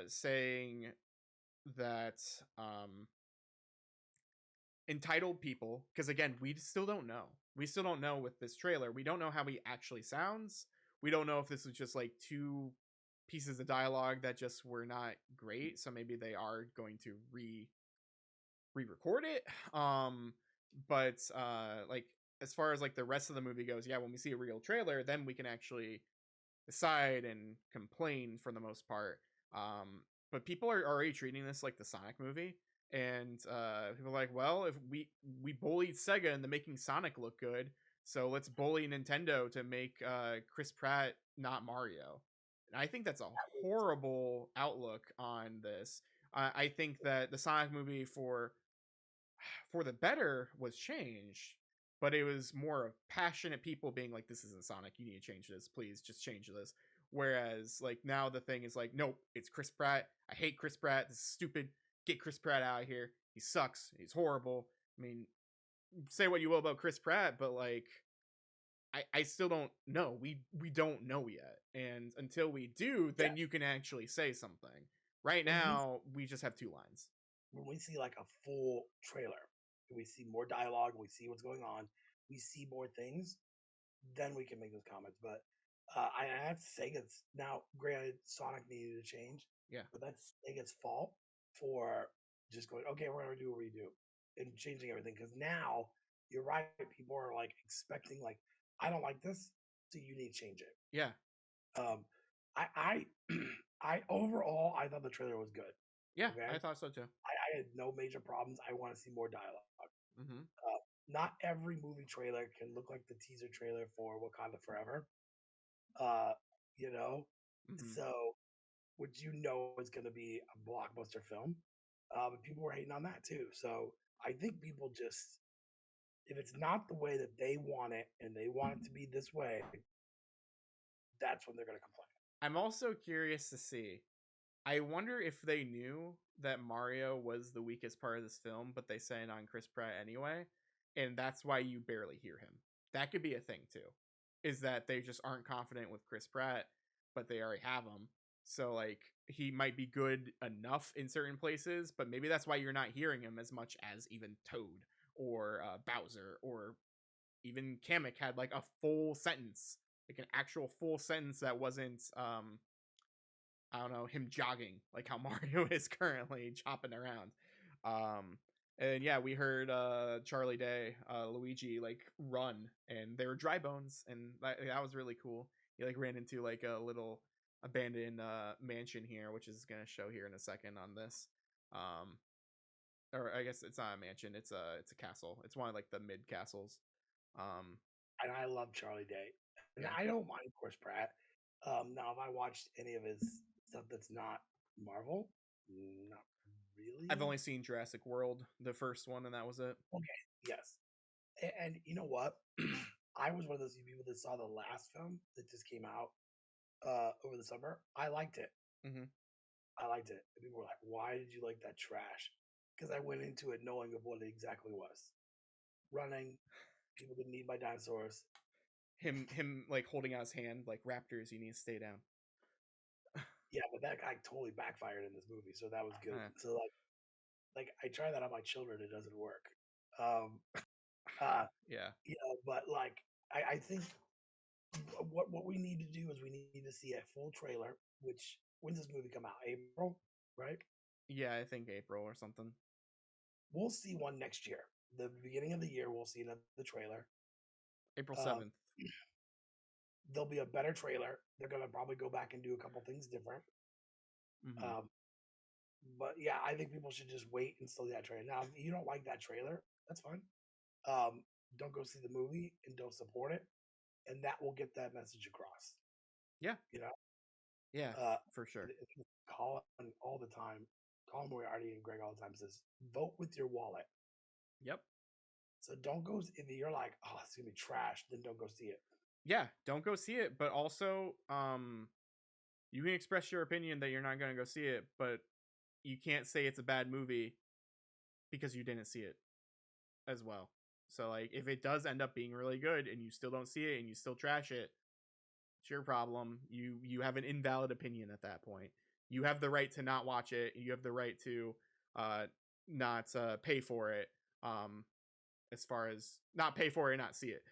saying that entitled people, because again, we still don't know. We still don't know with this trailer. We don't know how he actually sounds. We don't know if this was just like two pieces of dialogue that just were not great. So maybe they are going to re-record it. But like as far as like the rest of the movie goes, yeah, when we see a real trailer, then we can actually decide and complain for the most part. But people are already treating this like the Sonic movie, and people are like, well, if we bullied Sega into making Sonic look good, so let's bully Nintendo to make Chris Pratt not Mario. And I think that's a horrible outlook on this. I think that the Sonic movie for the better was changed, but it was more of passionate people being like, this isn't Sonic, you need to change this, please just change this. Whereas like now the thing is like, nope, it's Chris Pratt, I hate Chris Pratt, this is stupid, get Chris Pratt out of here, he sucks, he's horrible. I mean, say what you will about Chris Pratt, but like I still don't know. We don't know yet. And until we do, yeah, then you can actually say something. Right when we now, we just have two lines. when we see like a full trailer, we see more dialogue, we see what's going on, we see more things, then we can make those comments. But that's Sega's now. Granted, Sonic needed to change, Yeah. but that's Sega's fault for just going, okay, we're gonna do a redo and changing everything. Because now you're right, people are like expecting like, I don't like this, so you need to change it. Yeah. Um, I I overall I thought the trailer was good. Yeah, Okay, I thought so too. I had no major problems. I want to see more dialogue. Mm-hmm. Not every movie trailer can look like the teaser trailer for Wakanda Forever. Uh, you know, Mm-hmm. so which is going to be a blockbuster film. But people were hating on that too. So I think people just, if it's not the way that they want it and they want it to be this way, that's when they're going to complain. I'm also curious to see. I wonder if they knew that Mario was the weakest part of this film, but they sent on Chris Pratt anyway, and that's why you barely hear him. That could be a thing too. Is that they just aren't confident with Chris Pratt, but they already have him. So like he might be good enough in certain places, but maybe that's why you're not hearing him as much as even Toad or Bowser or even Kamek had like a full sentence, like an actual full sentence that wasn't I don't know, him jogging like how Mario is currently chopping around. And yeah, we heard Charlie Day, Luigi like run, and they were dry bones, and that was really cool. He like ran into like a little abandoned mansion here, which is gonna show here in a second on this. Um, or I guess it's not a mansion; it's a castle. It's one of like the mid castles. Um, And I love Charlie Day. And yeah, I don't mind Chris Pratt. Now, if I watched any of his stuff that's not Marvel, not really? I've only seen Jurassic World, the first one, and that was it. Okay, yes. And you know what? I was one of those people that saw the last film that just came out over the summer. I liked it. Hmm. I liked it. And people were like, "Why did you like that trash?" Because I went into it knowing of what it exactly was. Running, people getting eaten by dinosaurs. Him like holding out his hand like Raptors, you need to stay down. Yeah, but that guy totally backfired in this movie, so that was good. Uh, So like I try that on my children, it doesn't work. Um, uh, yeah. but like I think what we need to do is we need to see a full trailer. Which when's this movie come out? April, right? Yeah, I think April or something. We'll see one next year. The beginning of the year, we'll see another trailer. April Um, 7th. there'll be a better trailer. They're gonna probably go back and do a couple things different. Hmm. Um, but yeah, I think people should just wait and see that trailer. Now, if you don't like that trailer, that's fine. Um, don't go see the movie and don't support it, and that will get that message across. Yeah. You know, Yeah, uh, for sure. Colin all the time, Colin Moriarty and Greg all the time says, vote with your wallet. Yep. So don't go if you're like, oh, it's gonna be trash, then don't go see it. Yeah, don't go see it, but also you can express your opinion that you're not going to go see it, but you can't say it's a bad movie because you didn't see it as well. So like if it does end up being really good and you still don't see it and you still trash it, it's your problem. You have an invalid opinion at that point. You have the right to not watch it. You have the right to uh not pay for it. As far as not pay for it, not see it.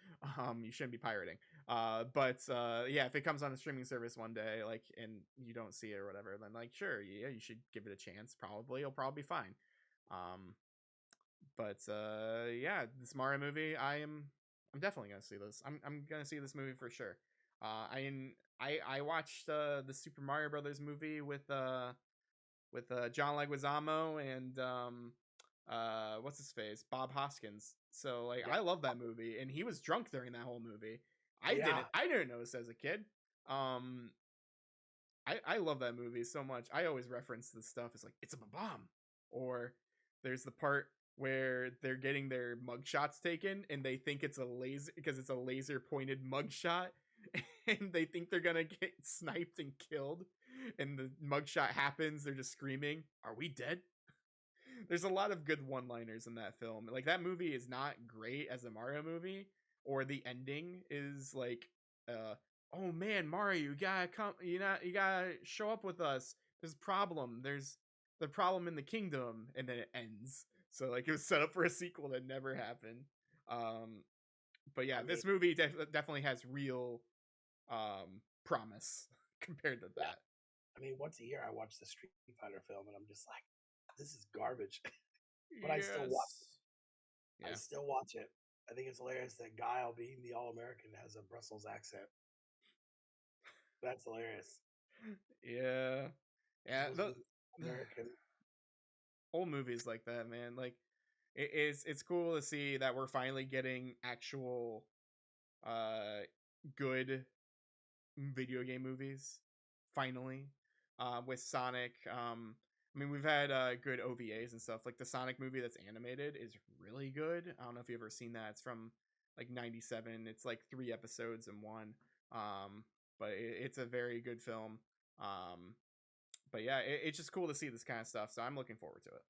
You shouldn't be pirating. But yeah, if it comes on a streaming service one day, like, and you don't see it or whatever, then like, sure, yeah, you should give it a chance. Probably, it'll probably be fine. But yeah, this Mario movie, I'm definitely gonna see this. I'm gonna see this movie for sure. I watched the Super Mario Brothers movie with John Leguizamo and what's his face, Bob Hoskins. So like Yeah, I love that movie, and he was drunk during that whole movie. yeah. I didn't notice as a kid. Um, I love that movie so much. I always reference this stuff. It's like it's a bomb, or there's the part where they're getting their mug shots taken, and they think it's a laser because it's a laser pointed mug shot, and they think they're gonna get sniped and killed, and the mug shot happens. They're just screaming, "Are we dead?" There's a lot of good one-liners in that film. Like that movie is not great as a Mario movie, or the ending is like, oh man, Mario, you gotta come, you gotta show up with us. There's a problem. There's the problem in the kingdom, and then it ends. So like it was set up for a sequel that never happened. Um, but yeah, I mean, this movie definitely has real promise compared to yeah. that. I mean, once a year I watch the Street Fighter film, and I'm just like, this is garbage. But I still watch. Yes. I Yeah. still watch it. I think it's hilarious that Guile, being the All American, has a Brussels accent. That's hilarious. Yeah. He's Yeah, supposed to the be American. old movies like that, man. Like it's cool to see that we're finally getting actual good video game movies finally with Sonic. I mean, we've had good OVAs and stuff. Like the Sonic movie that's animated is really good. I don't know if you've ever seen that. It's from like 97. It's like 3 episodes in one. But it's a very good film. Um, but yeah, it's just cool to see this kind of stuff. So I'm looking forward to it.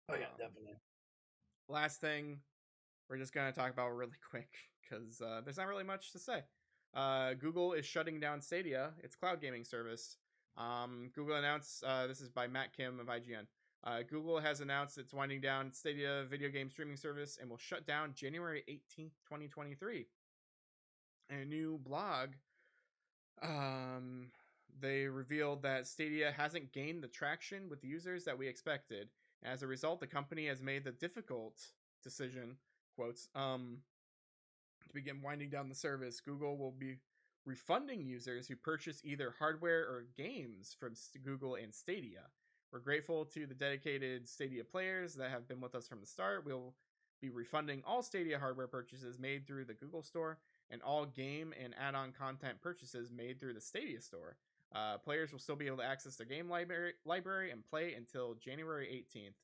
Oh yeah, Um, definitely. last thing we're just going to talk about really quick because there's not really much to say. Google is shutting down Stadia, its cloud gaming service. Google announced, this is by Matt Kim of IGN. Google has announced it's winding down Stadia video game streaming service and will shut down January 18th, 2023. In a new blog, they revealed that Stadia hasn't gained the traction with users that we expected. As a result, the company has made the difficult decision, quotes, to begin winding down the service. Google will be refunding users who purchase either hardware or games from Google and Stadia. We're grateful to the dedicated Stadia players that have been with us from the start. We'll be refunding all Stadia hardware purchases made through the Google Store and all game and add-on content purchases made through the Stadia Store. Players will still be able to access their game library and play until January 18th.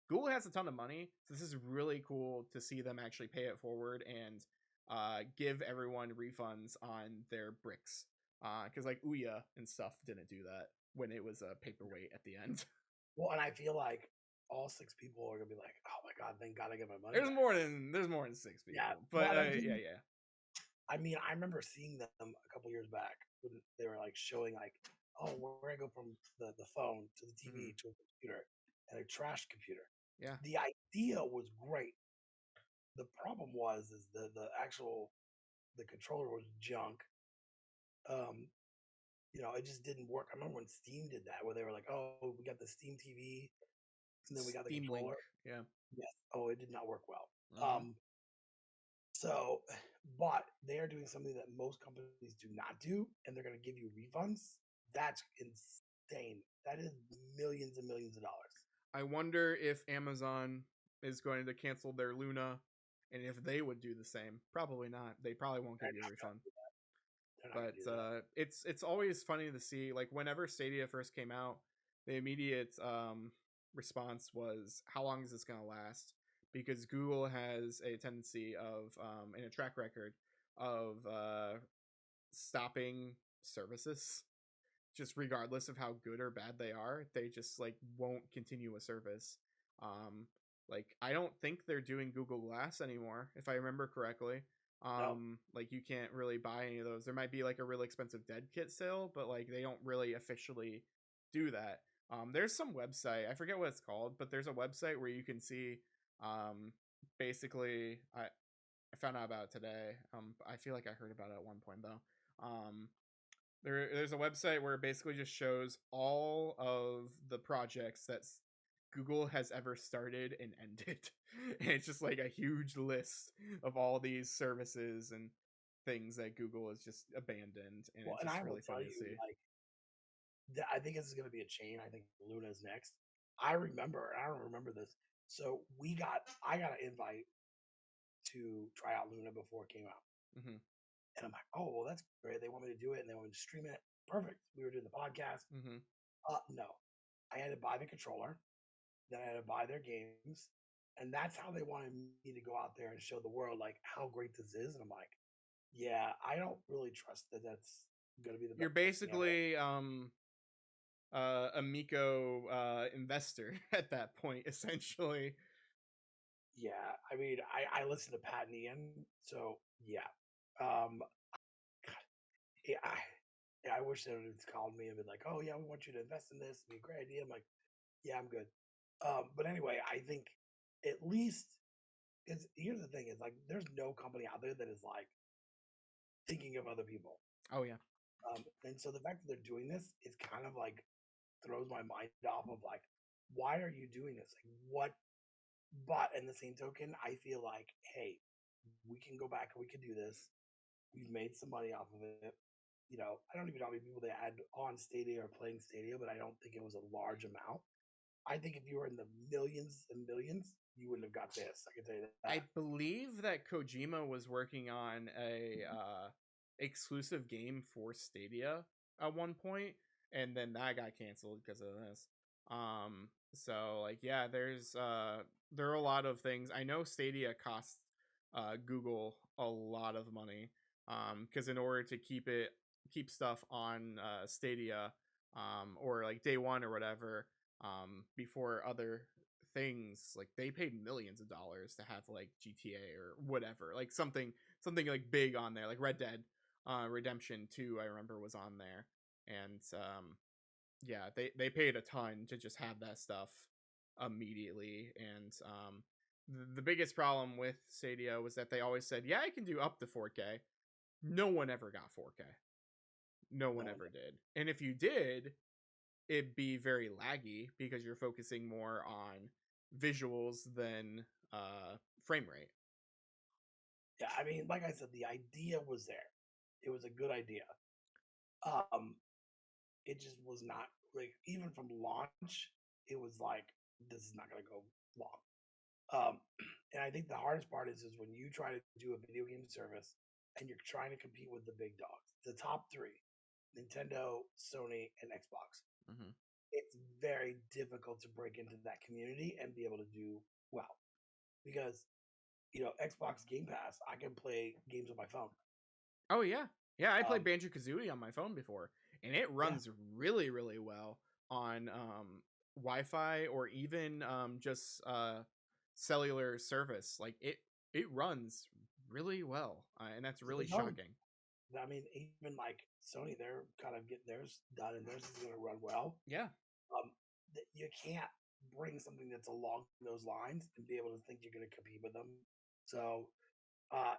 Google has a ton of money, so this is really cool to see them actually pay it forward and give everyone refunds on their bricks. Because like Ouya and stuff didn't do that when it was a paperweight at the end. Well, and I feel like all 6 people are gonna be like, "Oh my god, thank God I get my money There's back." more than 6 people, Yeah, but I think, yeah. I mean, I remember seeing them a couple years back when they were like showing like, "Oh, we're gonna go from the phone to the TV to a computer and a trash computer." Yeah. The idea was great. The problem was is the controller was junk. Um, it just didn't work. I remember when Steam did that, where they were like, "Oh, we got the Steam TV, and then we got the Steam Link, controller." yeah. Yes. Oh, it did not work well. Mhm. So, but they are doing something that most companies do not do, and they're going to give you refunds. That's insane. That is millions and millions of dollars. I wonder if Amazon is going to cancel their Luna, and if they would do the same. Probably not. They probably won't give you a refund. They're not going But to do that. it's always funny to see, like, whenever Stadia first came out, the immediate response was, how long is this going to last? Because Google has a tendency of and a track record of stopping services just regardless of how good or bad they are. They just like won't continue a service. um like I don't think they're doing Google Glass anymore, if I remember correctly. No, Like you can't really buy any of those. There might be like a really expensive dead kit sale, but like they don't really officially do that. There's some website, I forget what it's called, but there's a website where you can see basically I found out about it today. I feel like I heard about it at one point though. There's a website where it basically just shows all of the projects that Google has ever started and ended. And it's just like a huge list of all these services and things that Google has just abandoned, and well, it's and just I will really tell funny to you, see. like, I think this is going to be a chain. I think Luna's next. I remember, I don't remember this. So I got an invite to try out Luna before it came out. Hmm. And I'm like, "Oh, well, that's great. They want me to do it and they want me to stream it. Perfect." We were doing the podcast. Hmm. No, I had to buy the controller. Then I had to buy their games. And that's how they wanted me to go out there and show the world like how great this is. And I'm like, yeah, I don't really trust that that's going to be the You're best thing ever. basically a Miko investor at that point, essentially. Yeah, I mean, I listen to Pat and Ian, so yeah. Um, God, yeah, I wish they would have called me and been like, "Oh yeah, we want you to invest in this. It'd be a great idea." I'm like, "Yeah, I'm good." But anyway, I think at least here's the thing: is like there's no company out there that is like thinking of other people. Oh yeah. And so the fact that they're doing this is kind of like throws my mind off of like, why are you doing this? Like, what? But in the same token, I feel like, hey, we can go back and we can do this. We've made some money off of it. I don't even know how many people they had on Stadia or playing Stadia, but I don't think it was a large amount. I think if you were in the millions and millions, you wouldn't have got this. I can tell you I that. believe that Kojima was working on a exclusive game for Stadia at one point, and then that got canceled because of this. So like yeah, there are a lot of things. I know Stadia costs Google a lot of money because in order to keep stuff on Stadia or like day one or whatever before other things, like they paid millions of dollars to have like GTA or whatever, like something like big on there, like Red Dead Redemption 2 I remember was on there. And yeah, they paid a ton to just have that stuff immediately. And the biggest problem with Stadia was that they always said, yeah, I can do up to 4K. No one ever got 4K. No No one one. ever did. And if you did, it'd be very laggy because you're focusing more on visuals than frame rate. Yeah, I mean, like I said, the idea was there. It was a good idea. Um, it just was not like even from launch, it was like this is not going to go long. And I think the hardest part is when you try to do a video game service and you're trying to compete with the big dogs, the top three. Nintendo, Sony, and Xbox. Mm-hmm. It's very difficult to break into that community and be able to do well because Xbox Game Pass, I can play games on my phone. Oh yeah, yeah. I played Banjo Kazooie on my phone before, and it runs really, really well on Wi-Fi or even just cellular service. Like it runs really well, and that's really shocking. I mean, even like Sony, they're kind of getting theirs done, and theirs is going to run well. Yeah. You can't bring something that's along those lines and be able to think you're going to compete with them. So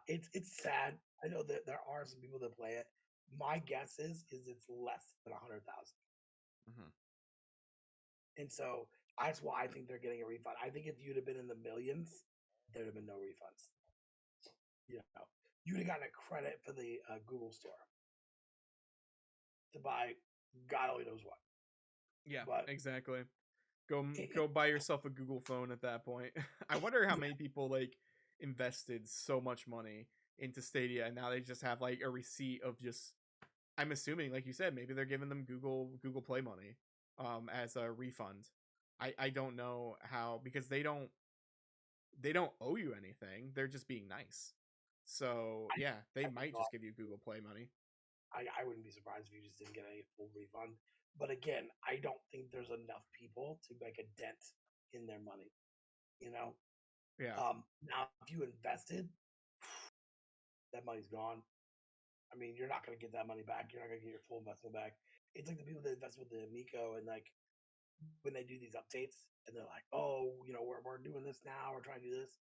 it's sad. I know that there are some people that play it. My guess is it's less than 100,000. Mm-hmm. And so that's why I think they're getting a refund. I think if you'd have been in the millions, there'd have been no refunds. You'd have gotten a credit for the Google store to buy God only knows what. Yeah, but exactly. Go buy yourself a Google phone at that point. I wonder how many people like invested so much money into Stadia and now they just have like a receipt of just, I'm assuming, like you said, maybe they're giving them Google Play money as a refund. I don't know how, because they don't owe you anything. They're just being nice. So yeah, they might just give you Google Play money. I wouldn't be surprised if you just didn't get any full refund. But again, I don't think there's enough people to make a dent in their money. Yeah. Now, if you invested, that money's gone. I mean, you're not going to get that money back. You're not going to get your full investment back. It's like the people that invest with the Amico and like when they do these updates and they're like, oh, we're doing this now. We're trying to do this.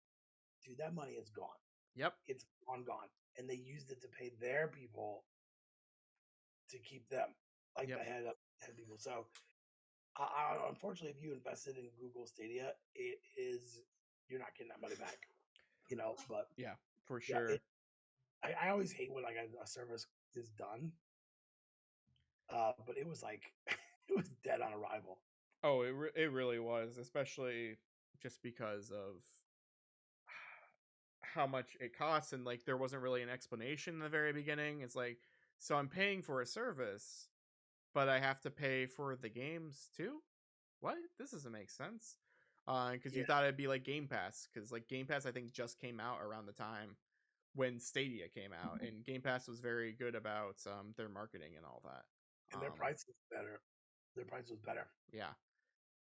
Dude, that money is gone. Yep. It's gone. And they used it to pay their people to keep them like the head people. So, unfortunately, if you invested in Google Stadia, you're not getting that money back. But yeah, for sure. I always hate when like a service is done. But it was like it was dead on arrival. Oh, it really was, especially just because of how much it costs, and like there wasn't really an explanation in the very beginning. It's like, so I'm paying for a service, but I have to pay for the games too? What? This doesn't make sense. Because you thought it'd be like Game Pass, because like Game Pass I think just came out around the time when Stadia came out, and Game Pass was very good about their marketing and all that. And their price was better. Their price was better. Yeah,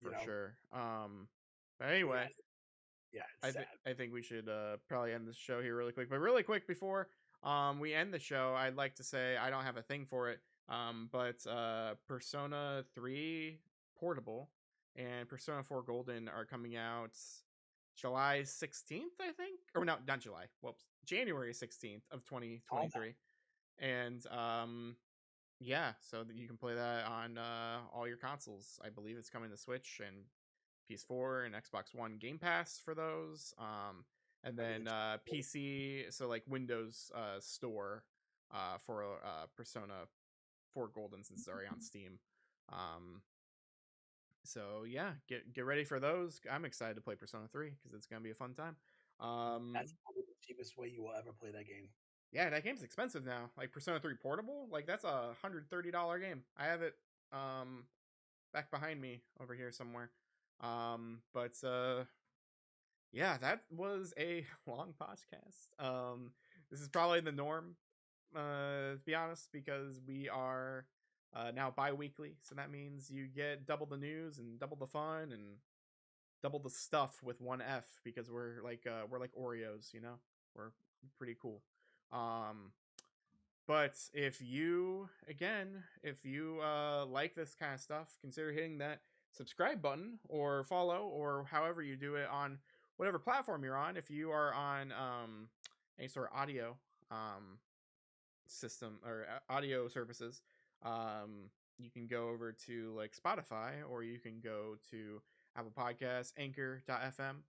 for sure. But anyway, yeah, I think we should probably end this show here really quick. But really quick before we end the show, I'd like to say I don't have a thing for it. But Persona 3 Portable and Persona 4 Golden are coming out July 16th, I think. Or no, not July. Whoops. January 16th of 2023. And yeah, so that you can play that on all your consoles. I believe it's coming to Switch and PS4 and Xbox One Game Pass for those. And then PC, so like Windows Store for Persona 4 Golden, since it's already on Steam. So yeah, get ready for those. I'm excited to play Persona 3 because it's gonna be a fun time. That's probably the cheapest way you will ever play that game. Yeah, that game's expensive now. Like Persona 3 Portable, like that's a $130 game. I have it back behind me over here somewhere. But yeah, that was a long podcast. This is probably the norm, to be honest, because we are now bi-weekly, so that means you get double the news and double the fun and double the stuff with one F, because we're like Oreos, we're pretty cool. But if you like this kind of stuff, consider hitting that subscribe button or follow, or however you do it on whatever platform you're on. If you are on any sort of audio system or audio services, you can go over to like Spotify, or you can go to Apple Podcasts, Anchor.fm.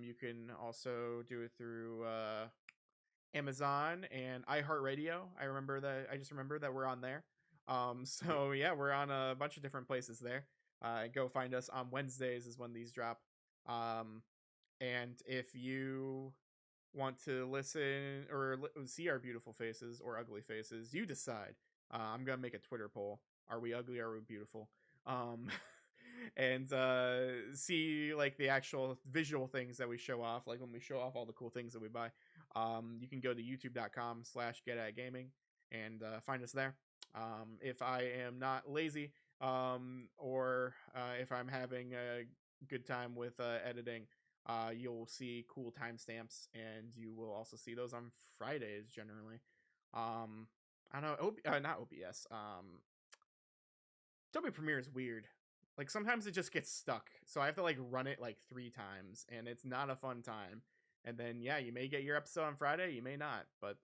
You can also do it through Amazon and iHeartRadio. I just remember that we're on there. So yeah, we're on a bunch of different places there. Go find us on Wednesdays is when these drop. And if you want to listen or see our beautiful faces or ugly faces, you decide. I'm gonna make a Twitter poll. Are we ugly? Are we beautiful? Um, and see like the actual visual things that we show off, like when we show off all the cool things that we buy. You can go to youtube.com/getatgaming and find us there. If I am not lazy, or if I'm having a good time with editing, you'll see cool timestamps, and you will also see those on Fridays generally. I don't know, not OBS. Adobe Premiere is weird. Like sometimes it just gets stuck, so I have to like run it like 3 times, and it's not a fun time. And then yeah, you may get your episode on Friday, you may not, but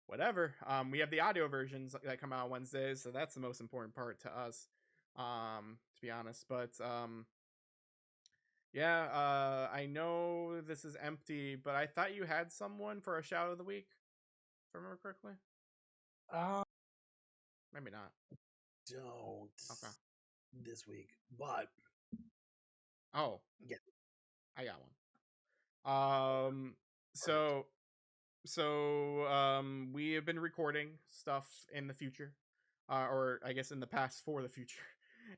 whatever. We have the audio versions that come out Wednesdays, so that's the most important part to us, to be honest. But yeah, I know this is empty, but I thought you had someone for a shout of the week, if I remember correctly. Maybe not. Don't. Okay. This week, but Oh, yeah, I got one. So we have been recording stuff in the future, or I guess in the past for the future.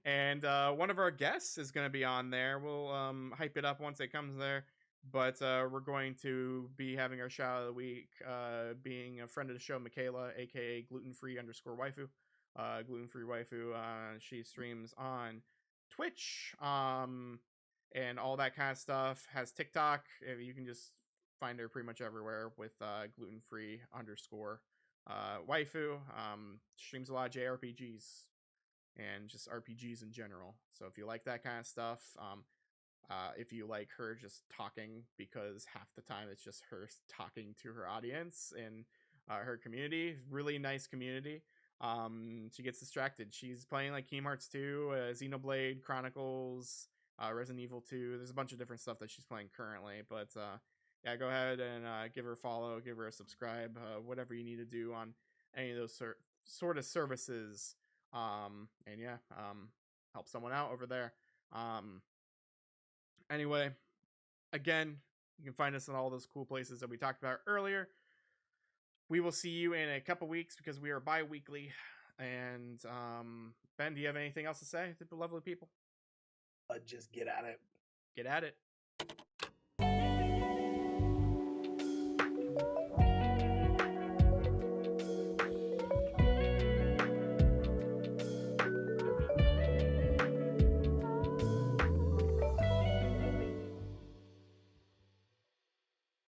And one of our guests is going to be on there. We'll hype it up once it comes there. But we're going to be having our shout of the week being a friend of the show, Michaela, aka gluten-free_waifu. Gluten-free waifu. She streams on Twitch and all that kind of stuff. Has TikTok. You can just find her pretty much everywhere with gluten-free_waifu. Streams a lot of JRPGs and just RPGs in general. So if you like that kind of stuff, if you like her just talking, because half the time it's just her talking to her audience and her community, really nice community. She gets distracted. She's playing like Kingdom Hearts 2, Xenoblade Chronicles, Resident Evil 2. There's a bunch of different stuff that she's playing currently, but yeah, go ahead and give her a follow, give her a subscribe, whatever you need to do on any of those sort of services. And yeah, help someone out over there. Anyway, again, you can find us in all those cool places that we talked about earlier. We will see you in a couple weeks because we are bi-weekly. And Ben, do you have anything else to say to the lovely people? Just get at it. Get at it.